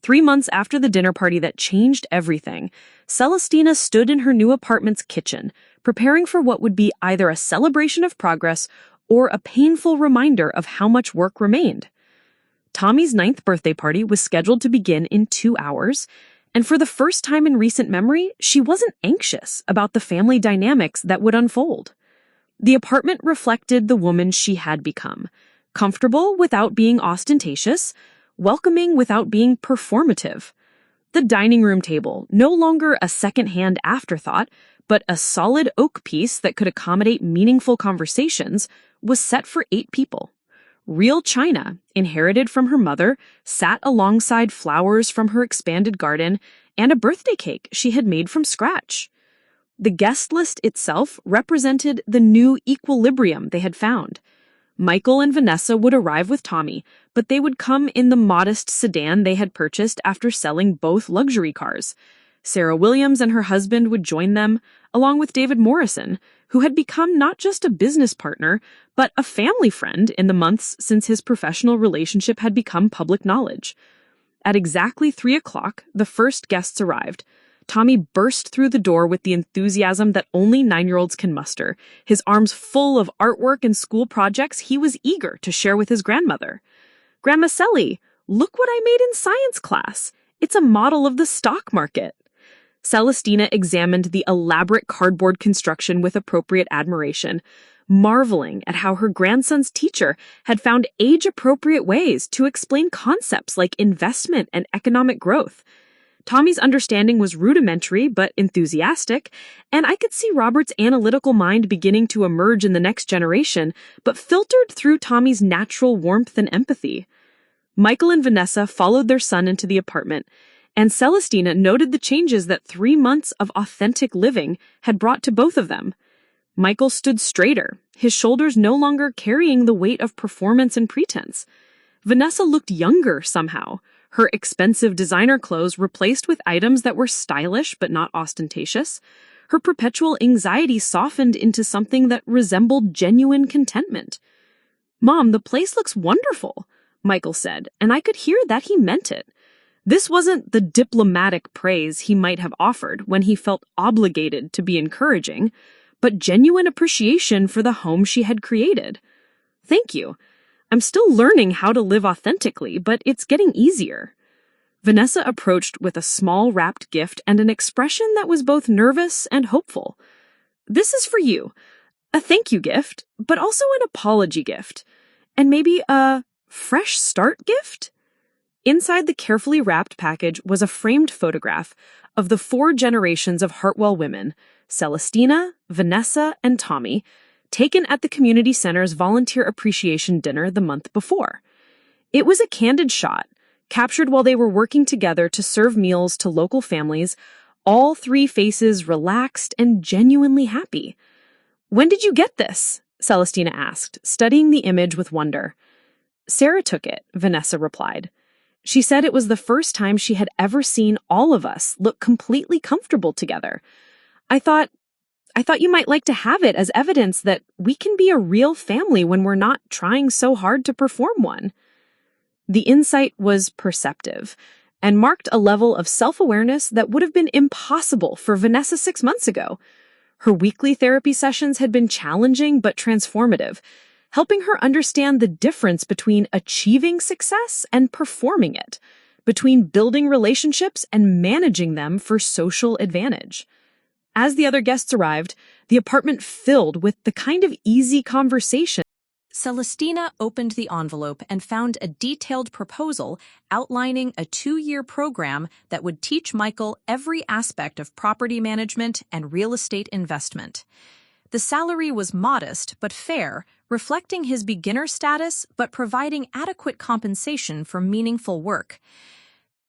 3 months after the dinner party that changed everything, Celestina stood in her new apartment's kitchen, preparing for what would be either a celebration of progress or a painful reminder of how much work remained. Tommy's 9th birthday party was scheduled to begin in 2 hours, and for the first time in recent memory, she wasn't anxious about the family dynamics that would unfold. The apartment reflected the woman she had become, comfortable without being ostentatious, welcoming without being performative. The dining room table, no longer a second-hand afterthought, but a solid oak piece that could accommodate meaningful conversations, was set for 8 people. Real china, inherited from her mother, sat alongside flowers from her expanded garden and a birthday cake she had made from scratch. The guest list itself represented the new equilibrium they had found. Michael and Vanessa would arrive with Tommy, but they would come in the modest sedan they had purchased after selling both luxury cars. Sarah Williams and her husband would join them, along with David Morrison, who had become not just a business partner, but a family friend in the months since his professional relationship had become public knowledge. At exactly 3 o'clock, the first guests arrived. Tommy burst through the door with the enthusiasm that only 9-year-olds can muster, his arms full of artwork and school projects he was eager to share with his grandmother. "Grandma Selly, look what I made in science class. It's a model of the stock market." Celestina examined the elaborate cardboard construction with appropriate admiration, marveling at how her grandson's teacher had found age-appropriate ways to explain concepts like investment and economic growth. Tommy's understanding was rudimentary but enthusiastic, and I could see Robert's analytical mind beginning to emerge in the next generation, but filtered through Tommy's natural warmth and empathy. Michael and Vanessa followed their son into the apartment, and Celestina noted the changes that 3 months of authentic living had brought to both of them. Michael stood straighter, his shoulders no longer carrying the weight of performance and pretense. Vanessa looked younger somehow, her expensive designer clothes replaced with items that were stylish but not ostentatious. Her perpetual anxiety softened into something that resembled genuine contentment. "Mom, the place looks wonderful," Michael said, and I could hear that he meant it. This wasn't the diplomatic praise he might have offered when he felt obligated to be encouraging, but genuine appreciation for the home she had created. "Thank you. I'm still learning how to live authentically, but it's getting easier." Vanessa approached with a small wrapped gift and an expression that was both nervous and hopeful. "This is for you. A thank you gift, but also an apology gift. And maybe a fresh start gift?" Inside the carefully wrapped package was a framed photograph of the 4 generations of Hartwell women, Celestina, Vanessa, and Tommy, taken at the community center's volunteer appreciation dinner the month before. It was a candid shot, captured while they were working together to serve meals to local families, all three faces relaxed and genuinely happy. "When did you get this?" Celestina asked, studying the image with wonder. "Sarah took it," Vanessa replied. "She said it was the first time she had ever seen all of us look completely comfortable together. I thought you might like to have it as evidence that we can be a real family when we're not trying so hard to perform one." The insight was perceptive and marked a level of self-awareness that would have been impossible for Vanessa 6 months ago. Her weekly therapy sessions had been challenging but transformative, helping her understand the difference between achieving success and performing it, between building relationships and managing them for social advantage. As the other guests arrived, the apartment filled with the kind of easy conversation. Celestina opened the envelope and found a detailed proposal outlining a 2-year program that would teach Michael every aspect of property management and real estate investment. The salary was modest but fair, reflecting his beginner status but providing adequate compensation for meaningful work.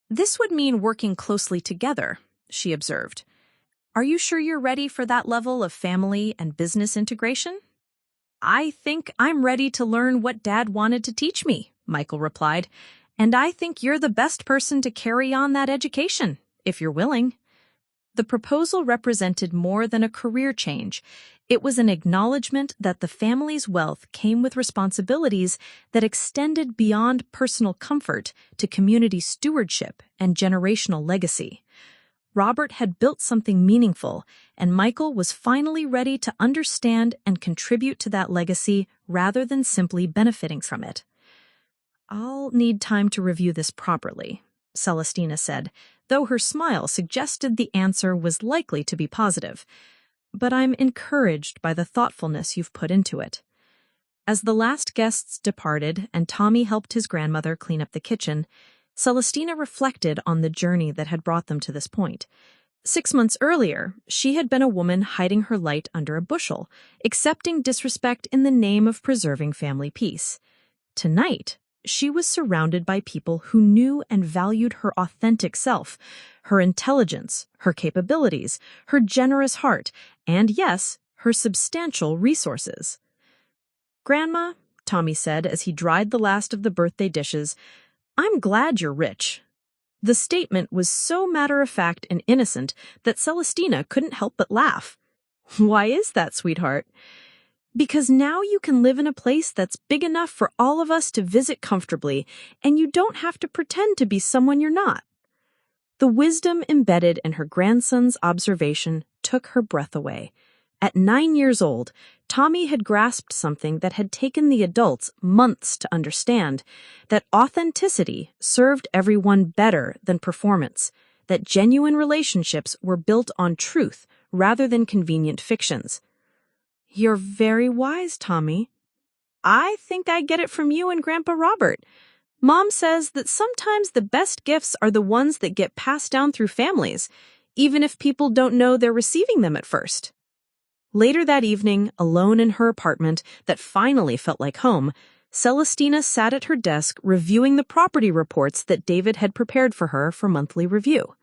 "This would mean working closely together," she observed. "Are you sure you're ready for that level of family and business integration?" "I think I'm ready to learn what Dad wanted to teach me," Michael replied, "and I think you're the best person to carry on that education, if you're willing." The proposal represented more than a career change. It was an acknowledgement that the family's wealth came with responsibilities that extended beyond personal comfort to community stewardship and generational legacy. Robert had built something meaningful, and Michael was finally ready to understand and contribute to that legacy rather than simply benefiting from it. "I'll need time to review this properly," Celestina said, though her smile suggested the answer was likely to be positive. "But I'm encouraged by the thoughtfulness you've put into it." As the last guests departed and Tommy helped his grandmother clean up the kitchen, Celestina reflected on the journey that had brought them to this point. 6 months earlier, she had been a woman hiding her light under a bushel, accepting disrespect in the name of preserving family peace. Tonight, she was surrounded by people who knew and valued her authentic self, her intelligence, her capabilities, her generous heart, and yes, her substantial resources. "Grandma," Tommy said as he dried the last of the birthday dishes, "I'm glad you're rich." The statement was so matter-of-fact and innocent that Celestina couldn't help but laugh. "Why is that, sweetheart?" "Because now you can live in a place that's big enough for all of us to visit comfortably, and you don't have to pretend to be someone you're not." The wisdom embedded in her grandson's observation took her breath away. At 9 years old, Tommy had grasped something that had taken the adults months to understand, that authenticity served everyone better than performance, that genuine relationships were built on truth rather than convenient fictions. "You're very wise, Tommy. I think I get it from you and Grandpa Robert. Mom says that sometimes the best gifts are the ones that get passed down through families, even if people don't know they're receiving them at first." Later that evening, alone in her apartment that finally felt like home, Celestina sat at her desk reviewing the property reports that David had prepared for her for monthly review.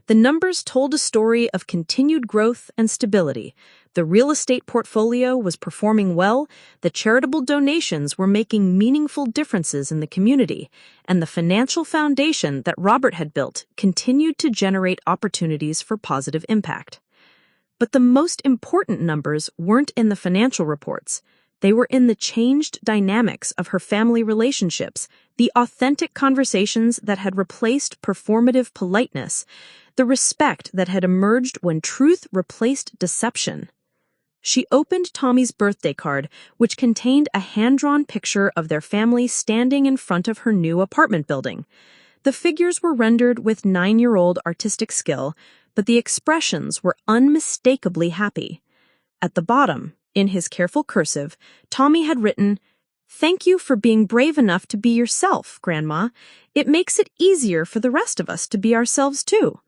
The numbers told a story of continued growth and stability. The real estate portfolio was performing well, the charitable donations were making meaningful differences in the community, and the financial foundation that Robert had built continued to generate opportunities for positive impact. But the most important numbers weren't in the financial reports. They were in the changed dynamics of her family relationships, the authentic conversations that had replaced performative politeness, the respect that had emerged when truth replaced deception. She opened Tommy's birthday card, which contained a hand-drawn picture of their family standing in front of her new apartment building. The figures were rendered with 9-year-old artistic skill, but the expressions were unmistakably happy. At the bottom, in his careful cursive, Tommy had written, "Thank you for being brave enough to be yourself, Grandma. It makes it easier for the rest of us to be ourselves too."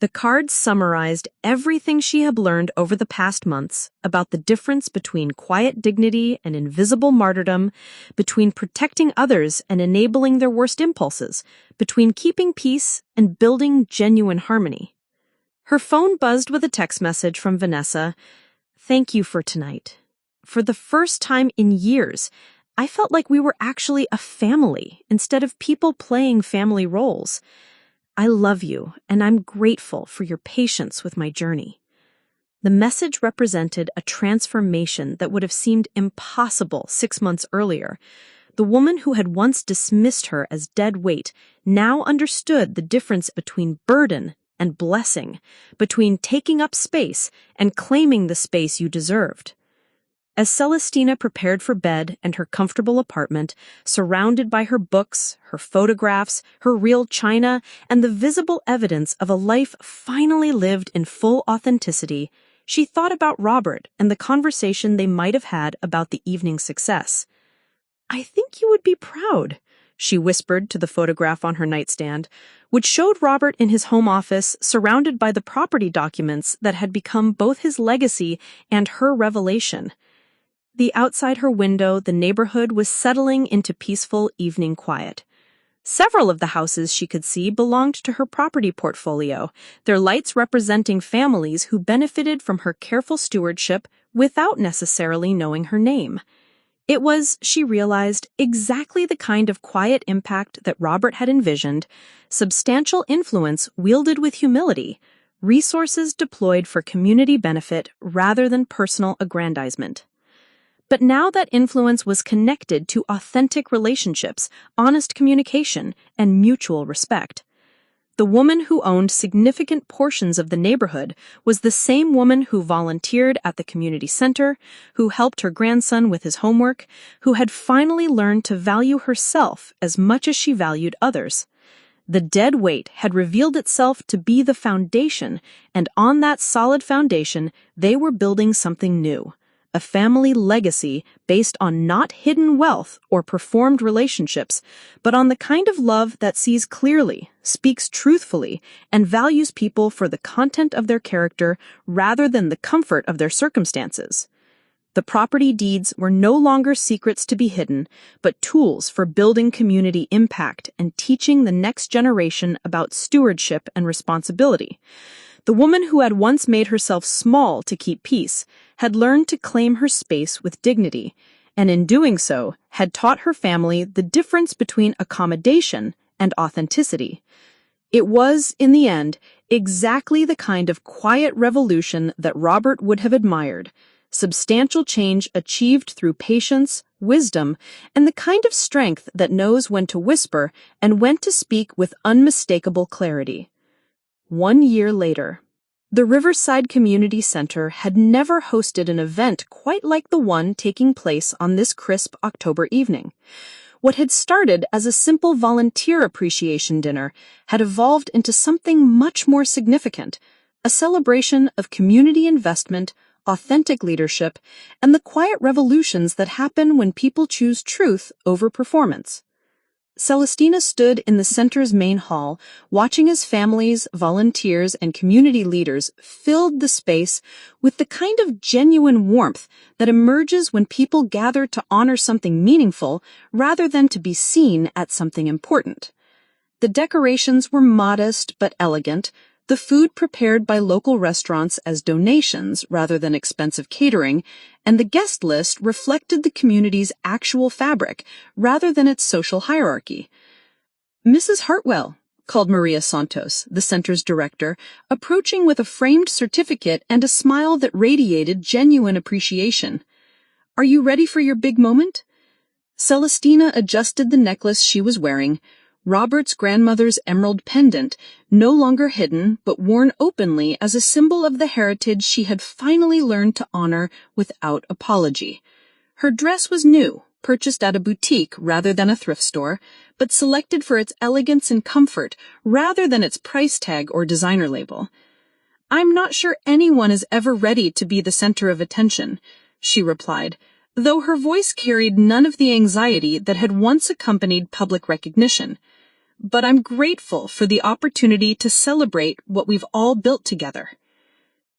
The card summarized everything she had learned over the past months about the difference between quiet dignity and invisible martyrdom, between protecting others and enabling their worst impulses, between keeping peace and building genuine harmony. Her phone buzzed with a text message from Vanessa. "Thank you for tonight. For the first time in years, I felt like we were actually a family instead of people playing family roles. I love you, and I'm grateful for your patience with my journey." The message represented a transformation that would have seemed impossible 6 months earlier. The woman who had once dismissed her as dead weight now understood the difference between burden and blessing, between taking up space and claiming the space you deserved. As Celestina prepared for bed and her comfortable apartment, surrounded by her books, her photographs, her real china, and the visible evidence of a life finally lived in full authenticity, she thought about Robert and the conversation they might have had about the evening's success. "I think you would be proud," she whispered to the photograph on her nightstand, which showed Robert in his home office surrounded by the property documents that had become both his legacy and her revelation. Outside her window, the neighborhood was settling into peaceful evening quiet. Several of the houses she could see belonged to her property portfolio, their lights representing families who benefited from her careful stewardship without necessarily knowing her name. It was, she realized, exactly the kind of quiet impact that Robert had envisioned, substantial influence wielded with humility, resources deployed for community benefit rather than personal aggrandizement. But now that influence was connected to authentic relationships, honest communication, and mutual respect. The woman who owned significant portions of the neighborhood was the same woman who volunteered at the community center, who helped her grandson with his homework, who had finally learned to value herself as much as she valued others. The dead weight had revealed itself to be the foundation, and on that solid foundation, they were building something new. A family legacy based on not hidden wealth or performed relationships, but on the kind of love that sees clearly, speaks truthfully, and values people for the content of their character rather than the comfort of their circumstances. The property deeds were no longer secrets to be hidden, but tools for building community impact and teaching the next generation about stewardship and responsibility. The woman who had once made herself small to keep peace had learned to claim her space with dignity, and in doing so, had taught her family the difference between accommodation and authenticity. It was, in the end, exactly the kind of quiet revolution that Robert would have admired, substantial change achieved through patience, wisdom, and the kind of strength that knows when to whisper and when to speak with unmistakable clarity. 1 year later, the Riverside Community Center had never hosted an event quite like the one taking place on this crisp October evening. What had started as a simple volunteer appreciation dinner had evolved into something much more significant, a celebration of community investment, authentic leadership, and the quiet revolutions that happen when people choose truth over performance. Celestina stood in the center's main hall, watching as families, volunteers, and community leaders filled the space with the kind of genuine warmth that emerges when people gather to honor something meaningful rather than to be seen at something important. The decorations were modest but elegant, the food prepared by local restaurants as donations rather than expensive catering, and the guest list reflected the community's actual fabric rather than its social hierarchy. "Mrs. Hartwell," called Maria Santos, the center's director, approaching with a framed certificate and a smile that radiated genuine appreciation. "Are you ready for your big moment?" Celestina adjusted the necklace she was wearing, Robert's grandmother's emerald pendant, no longer hidden but worn openly as a symbol of the heritage she had finally learned to honor without apology. Her dress was new, purchased at a boutique rather than a thrift store, but selected for its elegance and comfort rather than its price tag or designer label. "I'm not sure anyone is ever ready to be the center of attention," she replied, though her voice carried none of the anxiety that had once accompanied public recognition. but I'm grateful for the opportunity to celebrate what we've all built together.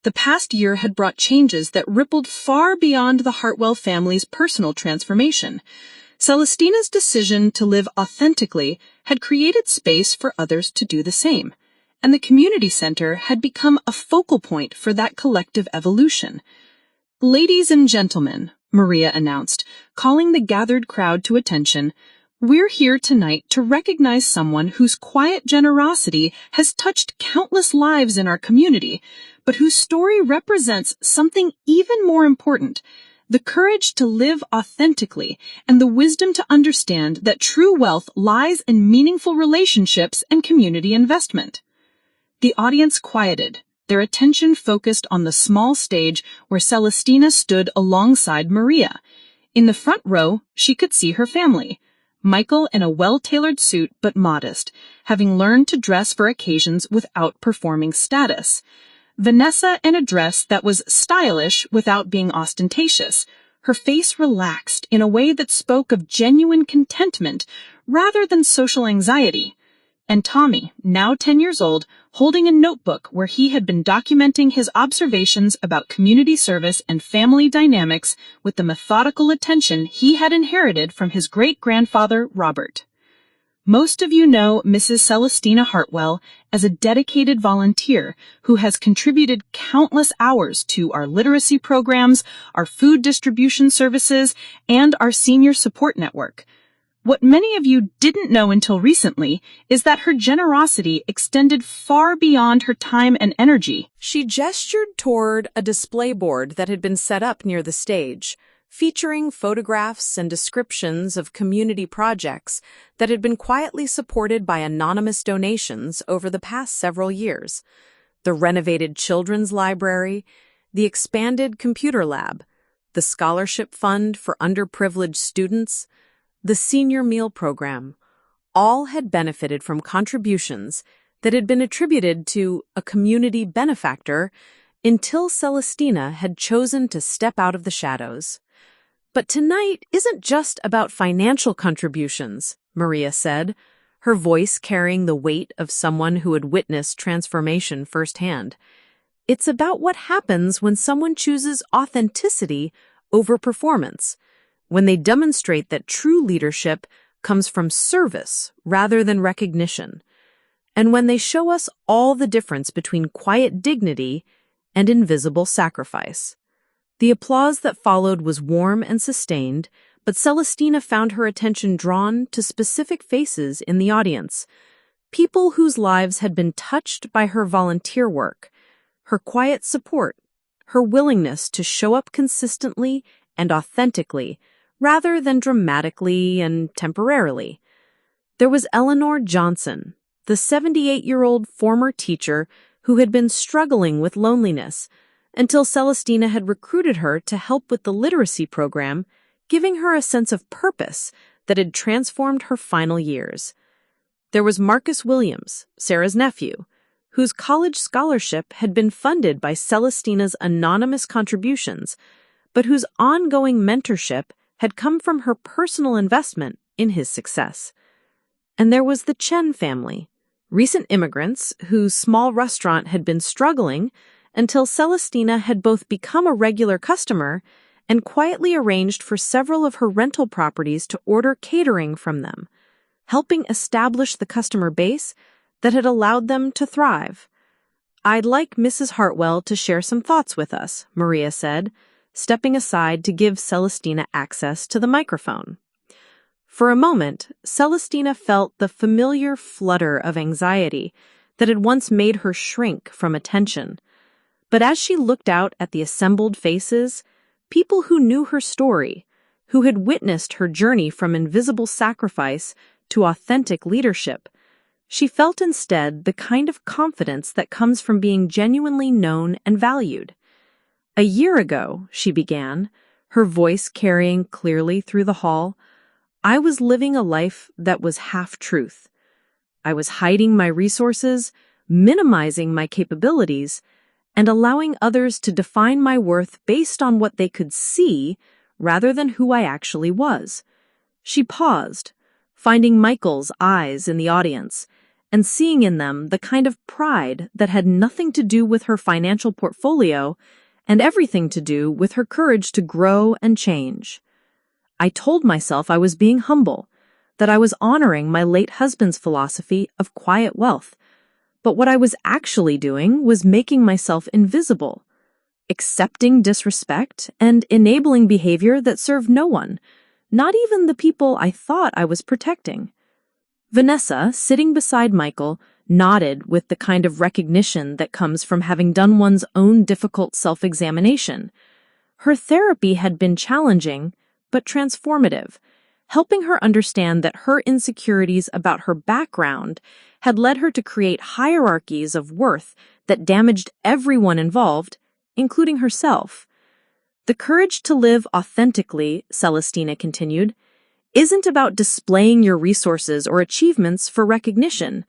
The past year had brought changes that rippled far beyond the Hartwell family's personal transformation. Celestina's decision to live authentically had created space for others to do the same, and the community center had become a focal point for that collective evolution. "Ladies and gentlemen," Maria announced, calling the gathered crowd to attention, "we're here tonight to recognize someone whose quiet generosity has touched countless lives in our community, but whose story represents something even more important: the courage to live authentically and the wisdom to understand that true wealth lies in meaningful relationships and community investment." The audience quieted, their attention focused on the small stage where Celestina stood alongside Maria. In the front row, she could see her family. Michael in a well-tailored suit but modest, having learned to dress for occasions without performing status. Vanessa in a dress that was stylish without being ostentatious, her face relaxed in a way that spoke of genuine contentment rather than social anxiety. And Tommy, now 10 years old, holding a notebook where he had been documenting his observations about community service and family dynamics with the methodical attention he had inherited from his great-grandfather, Robert. Most of you know Mrs. Selistina Hartwell as a dedicated volunteer who has contributed countless hours to our literacy programs, our food distribution services, and our senior support network. What many of you didn't know until recently is that her generosity extended far beyond her time and energy. She gestured toward a display board that had been set up near the stage, featuring photographs and descriptions of community projects that had been quietly supported by anonymous donations over the past several years. The renovated children's library, the expanded computer lab, the scholarship fund for underprivileged students, the senior meal program, all had benefited from contributions that had been attributed to a community benefactor until Celestina had chosen to step out of the shadows. "But tonight isn't just about financial contributions," Maria said, her voice carrying the weight of someone who had witnessed transformation firsthand. "It's about what happens when someone chooses authenticity over performance, when they demonstrate that true leadership comes from service rather than recognition, and when they show us all the difference between quiet dignity and invisible sacrifice." The applause that followed was warm and sustained, but Celestina found her attention drawn to specific faces in the audience, people whose lives had been touched by her volunteer work, her quiet support, her willingness to show up consistently and authentically, rather than dramatically and temporarily. There was Eleanor Johnson, the 78-year-old former teacher who had been struggling with loneliness until Celestina had recruited her to help with the literacy program, giving her a sense of purpose that had transformed her final years. There was Marcus Williams, Sarah's nephew, whose college scholarship had been funded by Celestina's anonymous contributions, but whose ongoing mentorship had come from her personal investment in his success. And there was the Chen family, recent immigrants whose small restaurant had been struggling until Celestina had both become a regular customer and quietly arranged for several of her rental properties to order catering from them, helping establish the customer base that had allowed them to thrive. "I'd like Mrs. Hartwell to share some thoughts with us," Maria said, stepping aside to give Celestina access to the microphone. For a moment, Celestina felt the familiar flutter of anxiety that had once made her shrink from attention. But as she looked out at the assembled faces, people who knew her story, who had witnessed her journey from invisible sacrifice to authentic leadership, she felt instead the kind of confidence that comes from being genuinely known and valued. "A year ago," she began, her voice carrying clearly through the hall, "I was living a life that was half-truth. I was hiding my resources, minimizing my capabilities, and allowing others to define my worth based on what they could see rather than who I actually was." She paused, finding Michael's eyes in the audience, and seeing in them the kind of pride that had nothing to do with her financial portfolio and everything to do with her courage to grow and change. I told myself I was being humble, that I was honoring my late husband's philosophy of quiet wealth, but what I was actually doing was making myself invisible, accepting disrespect and enabling behavior that served no one, not even the people I thought I was protecting. Vanessa, sitting beside Michael, nodded with the kind of recognition that comes from having done one's own difficult self-examination. Her therapy had been challenging, but transformative, helping her understand that her insecurities about her background had led her to create hierarchies of worth that damaged everyone involved, including herself. The courage to live authentically, Selistina continued, isn't about displaying your resources or achievements for recognition.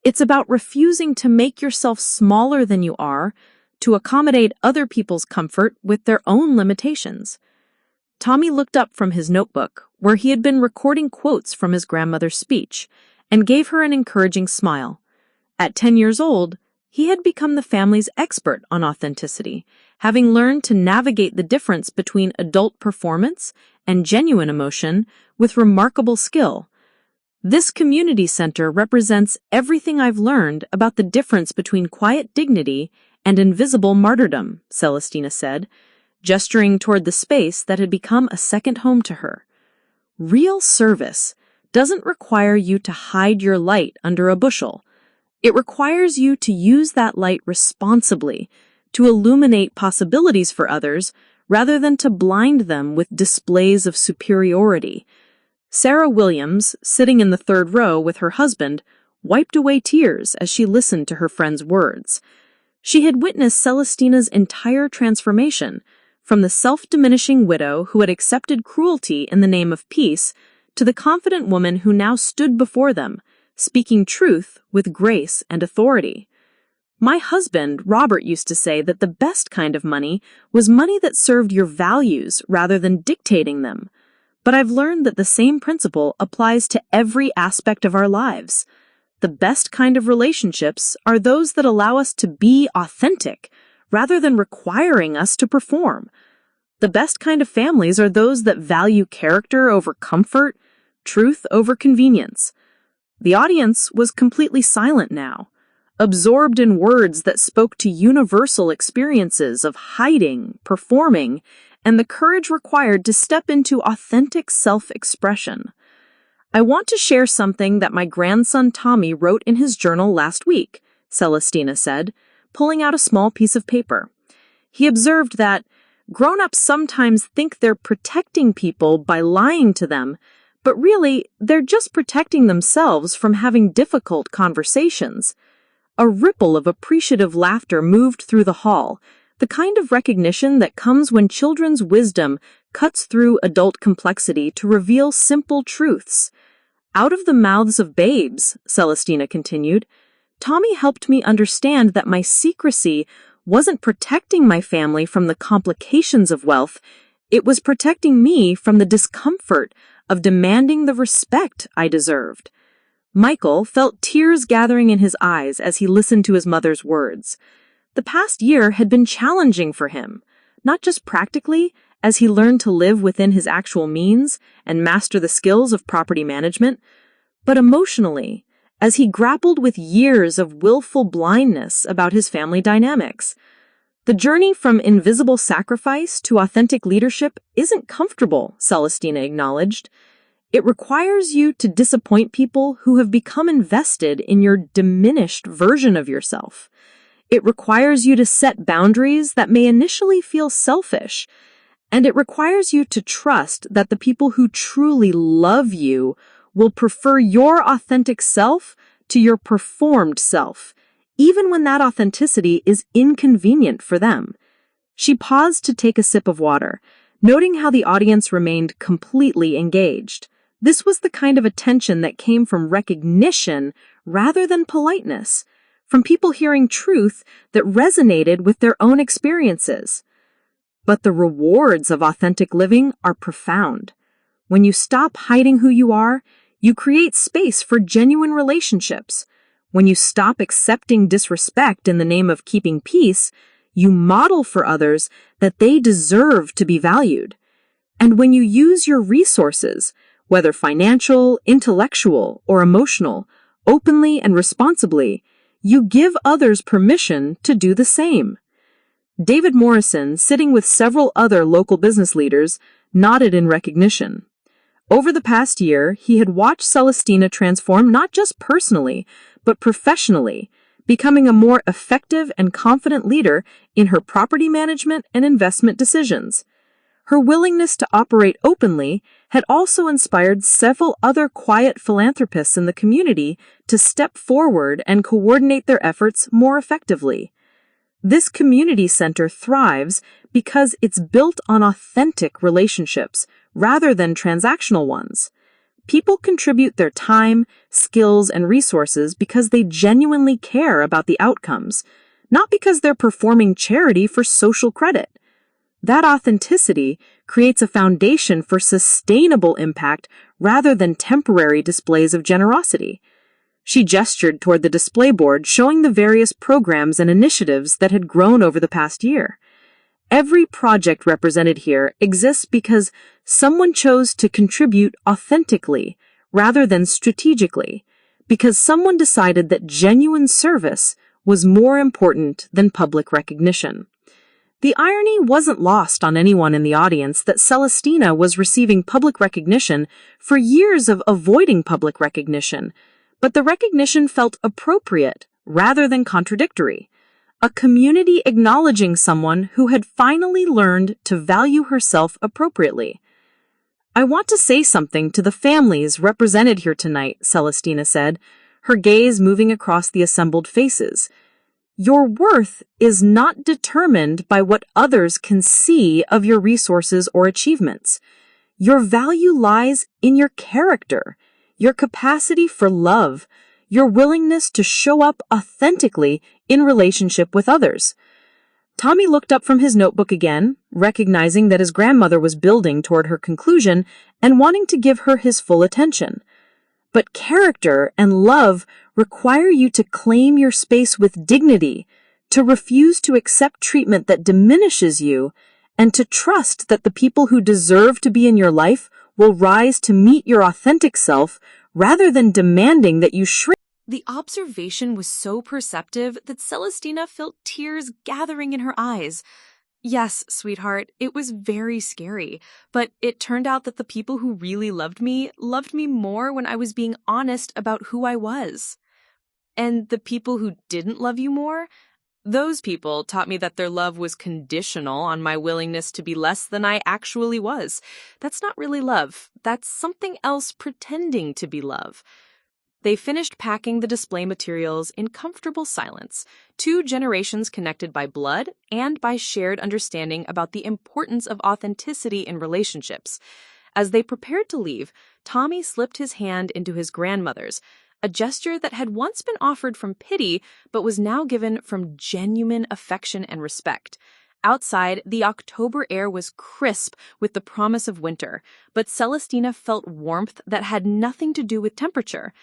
It's about refusing to make yourself smaller than you are to accommodate other people's comfort with their own limitations. Tommy looked up from his notebook, where he had been recording quotes from his grandmother's speech, and gave her an encouraging smile. At 10 years old, he had become the family's expert on authenticity, having learned to navigate the difference between adult performance and genuine emotion with remarkable skill. This community center represents everything I've learned about the difference between quiet dignity and invisible martyrdom, Selistina said, gesturing toward the space that had become a second home to her. Real service doesn't require you to hide your light under a bushel. It requires you to use that light responsibly, to illuminate possibilities for others rather than to blind them with displays of superiority. Sarah Williams, sitting in the third row with her husband, wiped away tears as she listened to her friend's words. She had witnessed Celestina's entire transformation, from the self-diminishing widow who had accepted cruelty in the name of peace to the confident woman who now stood before them, speaking truth with grace and authority. My husband, Robert, used to say that the best kind of money was money that served your values rather than dictating them. But I've learned that the same principle applies to every aspect of our lives. The best kind of relationships are those that allow us to be authentic, rather than requiring us to perform. The best kind of families are those that value character over comfort, truth over convenience. The audience was completely silent now, absorbed in words that spoke to universal experiences of hiding, performing, and the courage required to step into authentic self-expression. I want to share something that my grandson Tommy wrote in his journal last week, Celestina said, pulling out a small piece of paper. He observed that grown-ups sometimes think they're protecting people by lying to them, but really, they're just protecting themselves from having difficult conversations. A ripple of appreciative laughter moved through the hall, the kind of recognition that comes when children's wisdom cuts through adult complexity to reveal simple truths. Out of the mouths of babes, Celestina continued, Tommy helped me understand that my secrecy wasn't protecting my family from the complications of wealth, it was protecting me from the discomfort of demanding the respect I deserved. Michael felt tears gathering in his eyes as he listened to his mother's words. The past year had been challenging for him, not just practically, as he learned to live within his actual means and master the skills of property management, but emotionally, as he grappled with years of willful blindness about his family dynamics. The journey from invisible sacrifice to authentic leadership isn't comfortable, Celestina acknowledged. It requires you to disappoint people who have become invested in your diminished version of yourself. It requires you to set boundaries that may initially feel selfish, and it requires you to trust that the people who truly love you will prefer your authentic self to your performed self, even when that authenticity is inconvenient for them. She paused to take a sip of water, noting how the audience remained completely engaged. This was the kind of attention that came from recognition rather than politeness, from people hearing truth that resonated with their own experiences. But the rewards of authentic living are profound. When you stop hiding who you are, You create space for genuine relationships. When you stop accepting disrespect in the name of keeping peace, you model for others that they deserve to be valued. And when you use your resources, whether financial, intellectual, or emotional, openly and responsibly, you give others permission to do the same. David Morrison, sitting with several other local business leaders, nodded in recognition. Over the past year, he had watched Celestina transform not just personally, but professionally, becoming a more effective and confident leader in her property management and investment decisions. Her willingness to operate openly had also inspired several other quiet philanthropists in the community to step forward and coordinate their efforts more effectively. This community center thrives because it's built on authentic relationships rather than transactional ones. People contribute their time, skills, and resources because they genuinely care about the outcomes, not because they're performing charity for social credit. That authenticity creates a foundation for sustainable impact rather than temporary displays of generosity. She gestured toward the display board showing the various programs and initiatives that had grown over the past year. Every project represented here exists because someone chose to contribute authentically rather than strategically, because someone decided that genuine service was more important than public recognition. The irony wasn't lost on anyone in the audience that Celestina was receiving public recognition for years of avoiding public recognition, but the recognition felt appropriate rather than contradictory. A community acknowledging someone who had finally learned to value herself appropriately. "I want to say something to the families represented here tonight," Celestina said, her gaze moving across the assembled faces. "Your worth is not determined by what others can see of your resources or achievements. Your value lies in your character, your capacity for love, your willingness to show up authentically in relationship with others." Tommy looked up from his notebook again, recognizing that his grandmother was building toward her conclusion and wanting to give her his full attention. But character and love require you to claim your space with dignity, to refuse to accept treatment that diminishes you, and to trust that the people who deserve to be in your life will rise to meet your authentic self rather than demanding that you shrink. The observation was so perceptive that Celestina felt tears gathering in her eyes. Yes, sweetheart, it was very scary, but it turned out that the people who really loved me more when I was being honest about who I was. And the people who didn't love you more, those people taught me that their love was conditional on my willingness to be less than I actually was. That's not really love. That's something else pretending to be love. They finished packing the display materials in comfortable silence, 2 generations connected by blood and by shared understanding about the importance of authenticity in relationships. As they prepared to leave, Tommy slipped his hand into his grandmother's, a gesture that had once been offered from pity but was now given from genuine affection and respect. Outside, the October air was crisp with the promise of winter, but Celestina felt warmth that had nothing to do with temperature.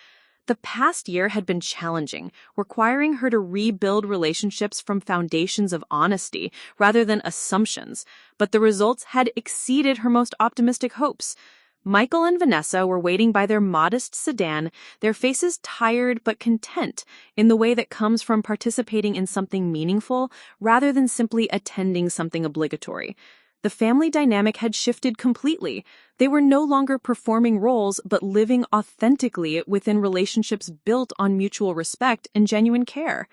The past year had been challenging, requiring her to rebuild relationships from foundations of honesty rather than assumptions, but the results had exceeded her most optimistic hopes. Michael and Vanessa were waiting by their modest sedan, their faces tired but content in the way that comes from participating in something meaningful rather than simply attending something obligatory. The family dynamic had shifted completely. They were no longer performing roles, but living authentically within relationships built on mutual respect and genuine care.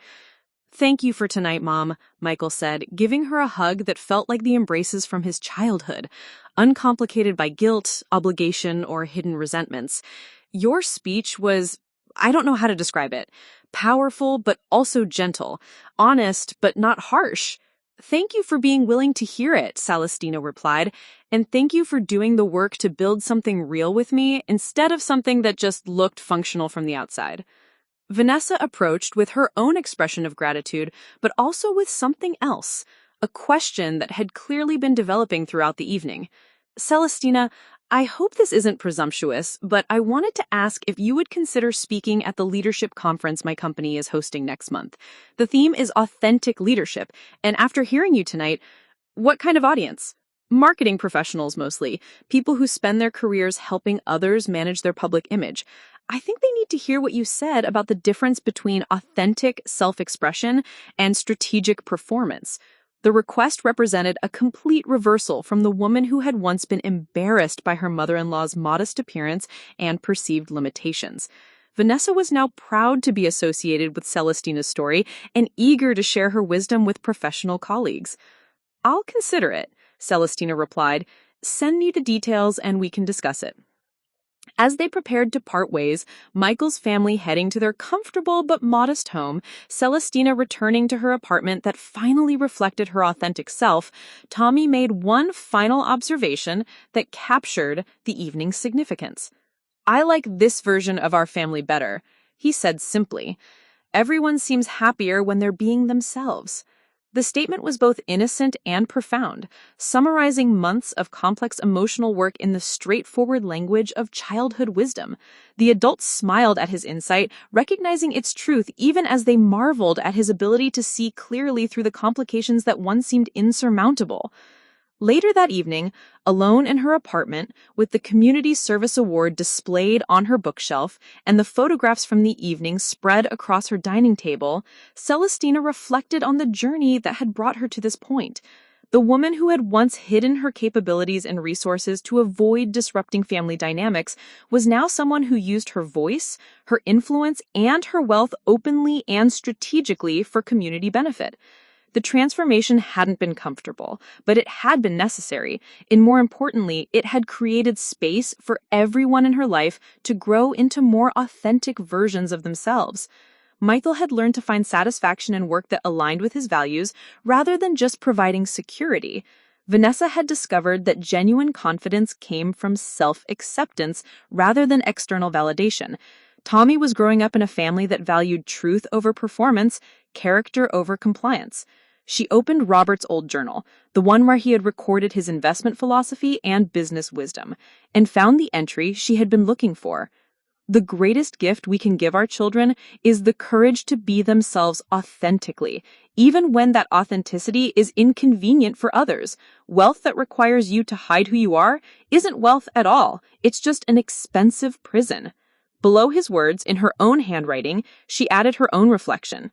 "Thank you for tonight, Mom," Michael said, giving her a hug that felt like the embraces from his childhood, uncomplicated by guilt, obligation, or hidden resentments. "Your speech was, I don't know how to describe it, powerful but also gentle, honest but not harsh." "Thank you for being willing to hear it," Celestina replied, "and thank you for doing the work to build something real with me instead of something that just looked functional from the outside." Vanessa approached with her own expression of gratitude, but also with something else, a question that had clearly been developing throughout the evening. "Celestina, I hope this isn't presumptuous, but I wanted to ask if you would consider speaking at the leadership conference my company is hosting next month. The theme is authentic leadership, and after hearing you tonight, what kind of audience? Marketing professionals mostly, people who spend their careers helping others manage their public image. I think they need to hear what you said about the difference between authentic self-expression and strategic performance. The request represented a complete reversal from the woman who had once been embarrassed by her mother-in-law's modest appearance and perceived limitations. Vanessa was now proud to be associated with Celestina's story and eager to share her wisdom with professional colleagues. "I'll consider it," Celestina replied. "Send me the details and we can discuss it." As they prepared to part ways, Michael's family heading to their comfortable but modest home, Celestina returning to her apartment that finally reflected her authentic self, Tommy made one final observation that captured the evening's significance. "I like this version of our family better," he said simply. "Everyone seems happier when they're being themselves." The statement was both innocent and profound, summarizing months of complex emotional work in the straightforward language of childhood wisdom. The adults smiled at his insight, recognizing its truth even as they marveled at his ability to see clearly through the complications that once seemed insurmountable. Later that evening, alone in her apartment, with the Community Service Award displayed on her bookshelf and the photographs from the evening spread across her dining table, Celestina reflected on the journey that had brought her to this point. The woman who had once hidden her capabilities and resources to avoid disrupting family dynamics was now someone who used her voice, her influence, and her wealth openly and strategically for community benefit. The transformation hadn't been comfortable, but it had been necessary, and more importantly, it had created space for everyone in her life to grow into more authentic versions of themselves. Michael had learned to find satisfaction in work that aligned with his values rather than just providing security. Vanessa had discovered that genuine confidence came from self-acceptance rather than external validation. Tommy was growing up in a family that valued truth over performance, character over compliance. She opened Robert's old journal, the one where he had recorded his investment philosophy and business wisdom, and found the entry she had been looking for. "The greatest gift we can give our children is the courage to be themselves authentically, even when that authenticity is inconvenient for others. Wealth that requires you to hide who you are isn't wealth at all. It's just an expensive prison." Below his words, in her own handwriting, she added her own reflection.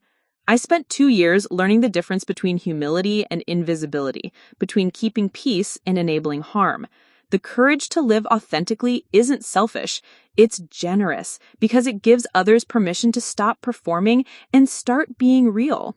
"I spent 2 years learning the difference between humility and invisibility, between keeping peace and enabling harm. The courage to live authentically isn't selfish, it's generous, because it gives others permission to stop performing and start being real."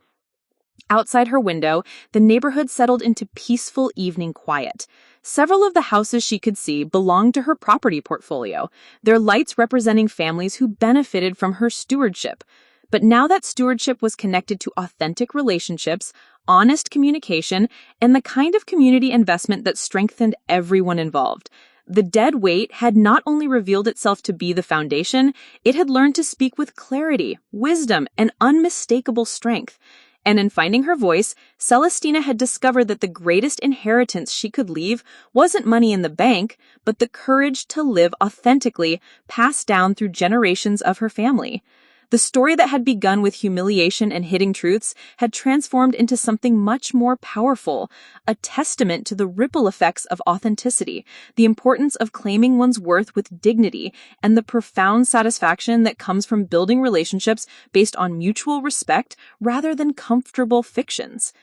Outside her window, the neighborhood settled into peaceful evening quiet. Several of the houses she could see belonged to her property portfolio, their lights representing families who benefited from her stewardship. But now that stewardship was connected to authentic relationships, honest communication, and the kind of community investment that strengthened everyone involved. The dead weight had not only revealed itself to be the foundation, it had learned to speak with clarity, wisdom, and unmistakable strength. And in finding her voice, Celestina had discovered that the greatest inheritance she could leave wasn't money in the bank, but the courage to live authentically, passed down through generations of her family. The story that had begun with humiliation and hidden truths had transformed into something much more powerful, a testament to the ripple effects of authenticity, the importance of claiming one's worth with dignity, and the profound satisfaction that comes from building relationships based on mutual respect rather than comfortable fictions.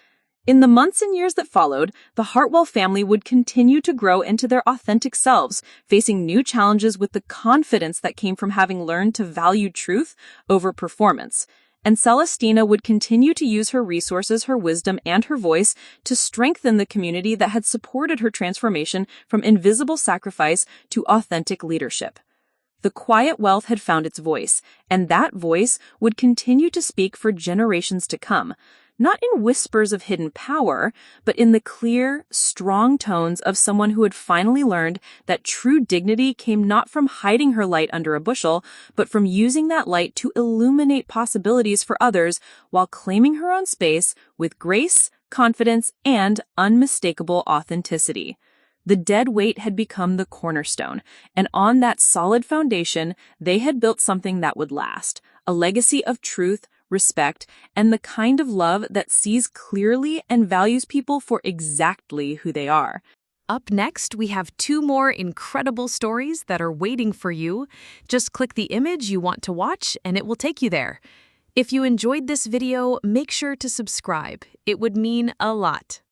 In the months and years that followed, the Hartwell family would continue to grow into their authentic selves, facing new challenges with the confidence that came from having learned to value truth over performance. And Celestina would continue to use her resources, her wisdom, and her voice to strengthen the community that had supported her transformation from invisible sacrifice to authentic leadership. The quiet wealth had found its voice, and that voice would continue to speak for generations to come. Not in whispers of hidden power, but in the clear, strong tones of someone who had finally learned that true dignity came not from hiding her light under a bushel, but from using that light to illuminate possibilities for others while claiming her own space with grace, confidence, and unmistakable authenticity. The dead weight had become the cornerstone, and on that solid foundation, they had built something that would last, a legacy of truth, respect, and the kind of love that sees clearly and values people for exactly who they are. Up next, we have 2 more incredible stories that are waiting for you. Just click the image you want to watch and it will take you there. If you enjoyed this video, make sure to subscribe. It would mean a lot.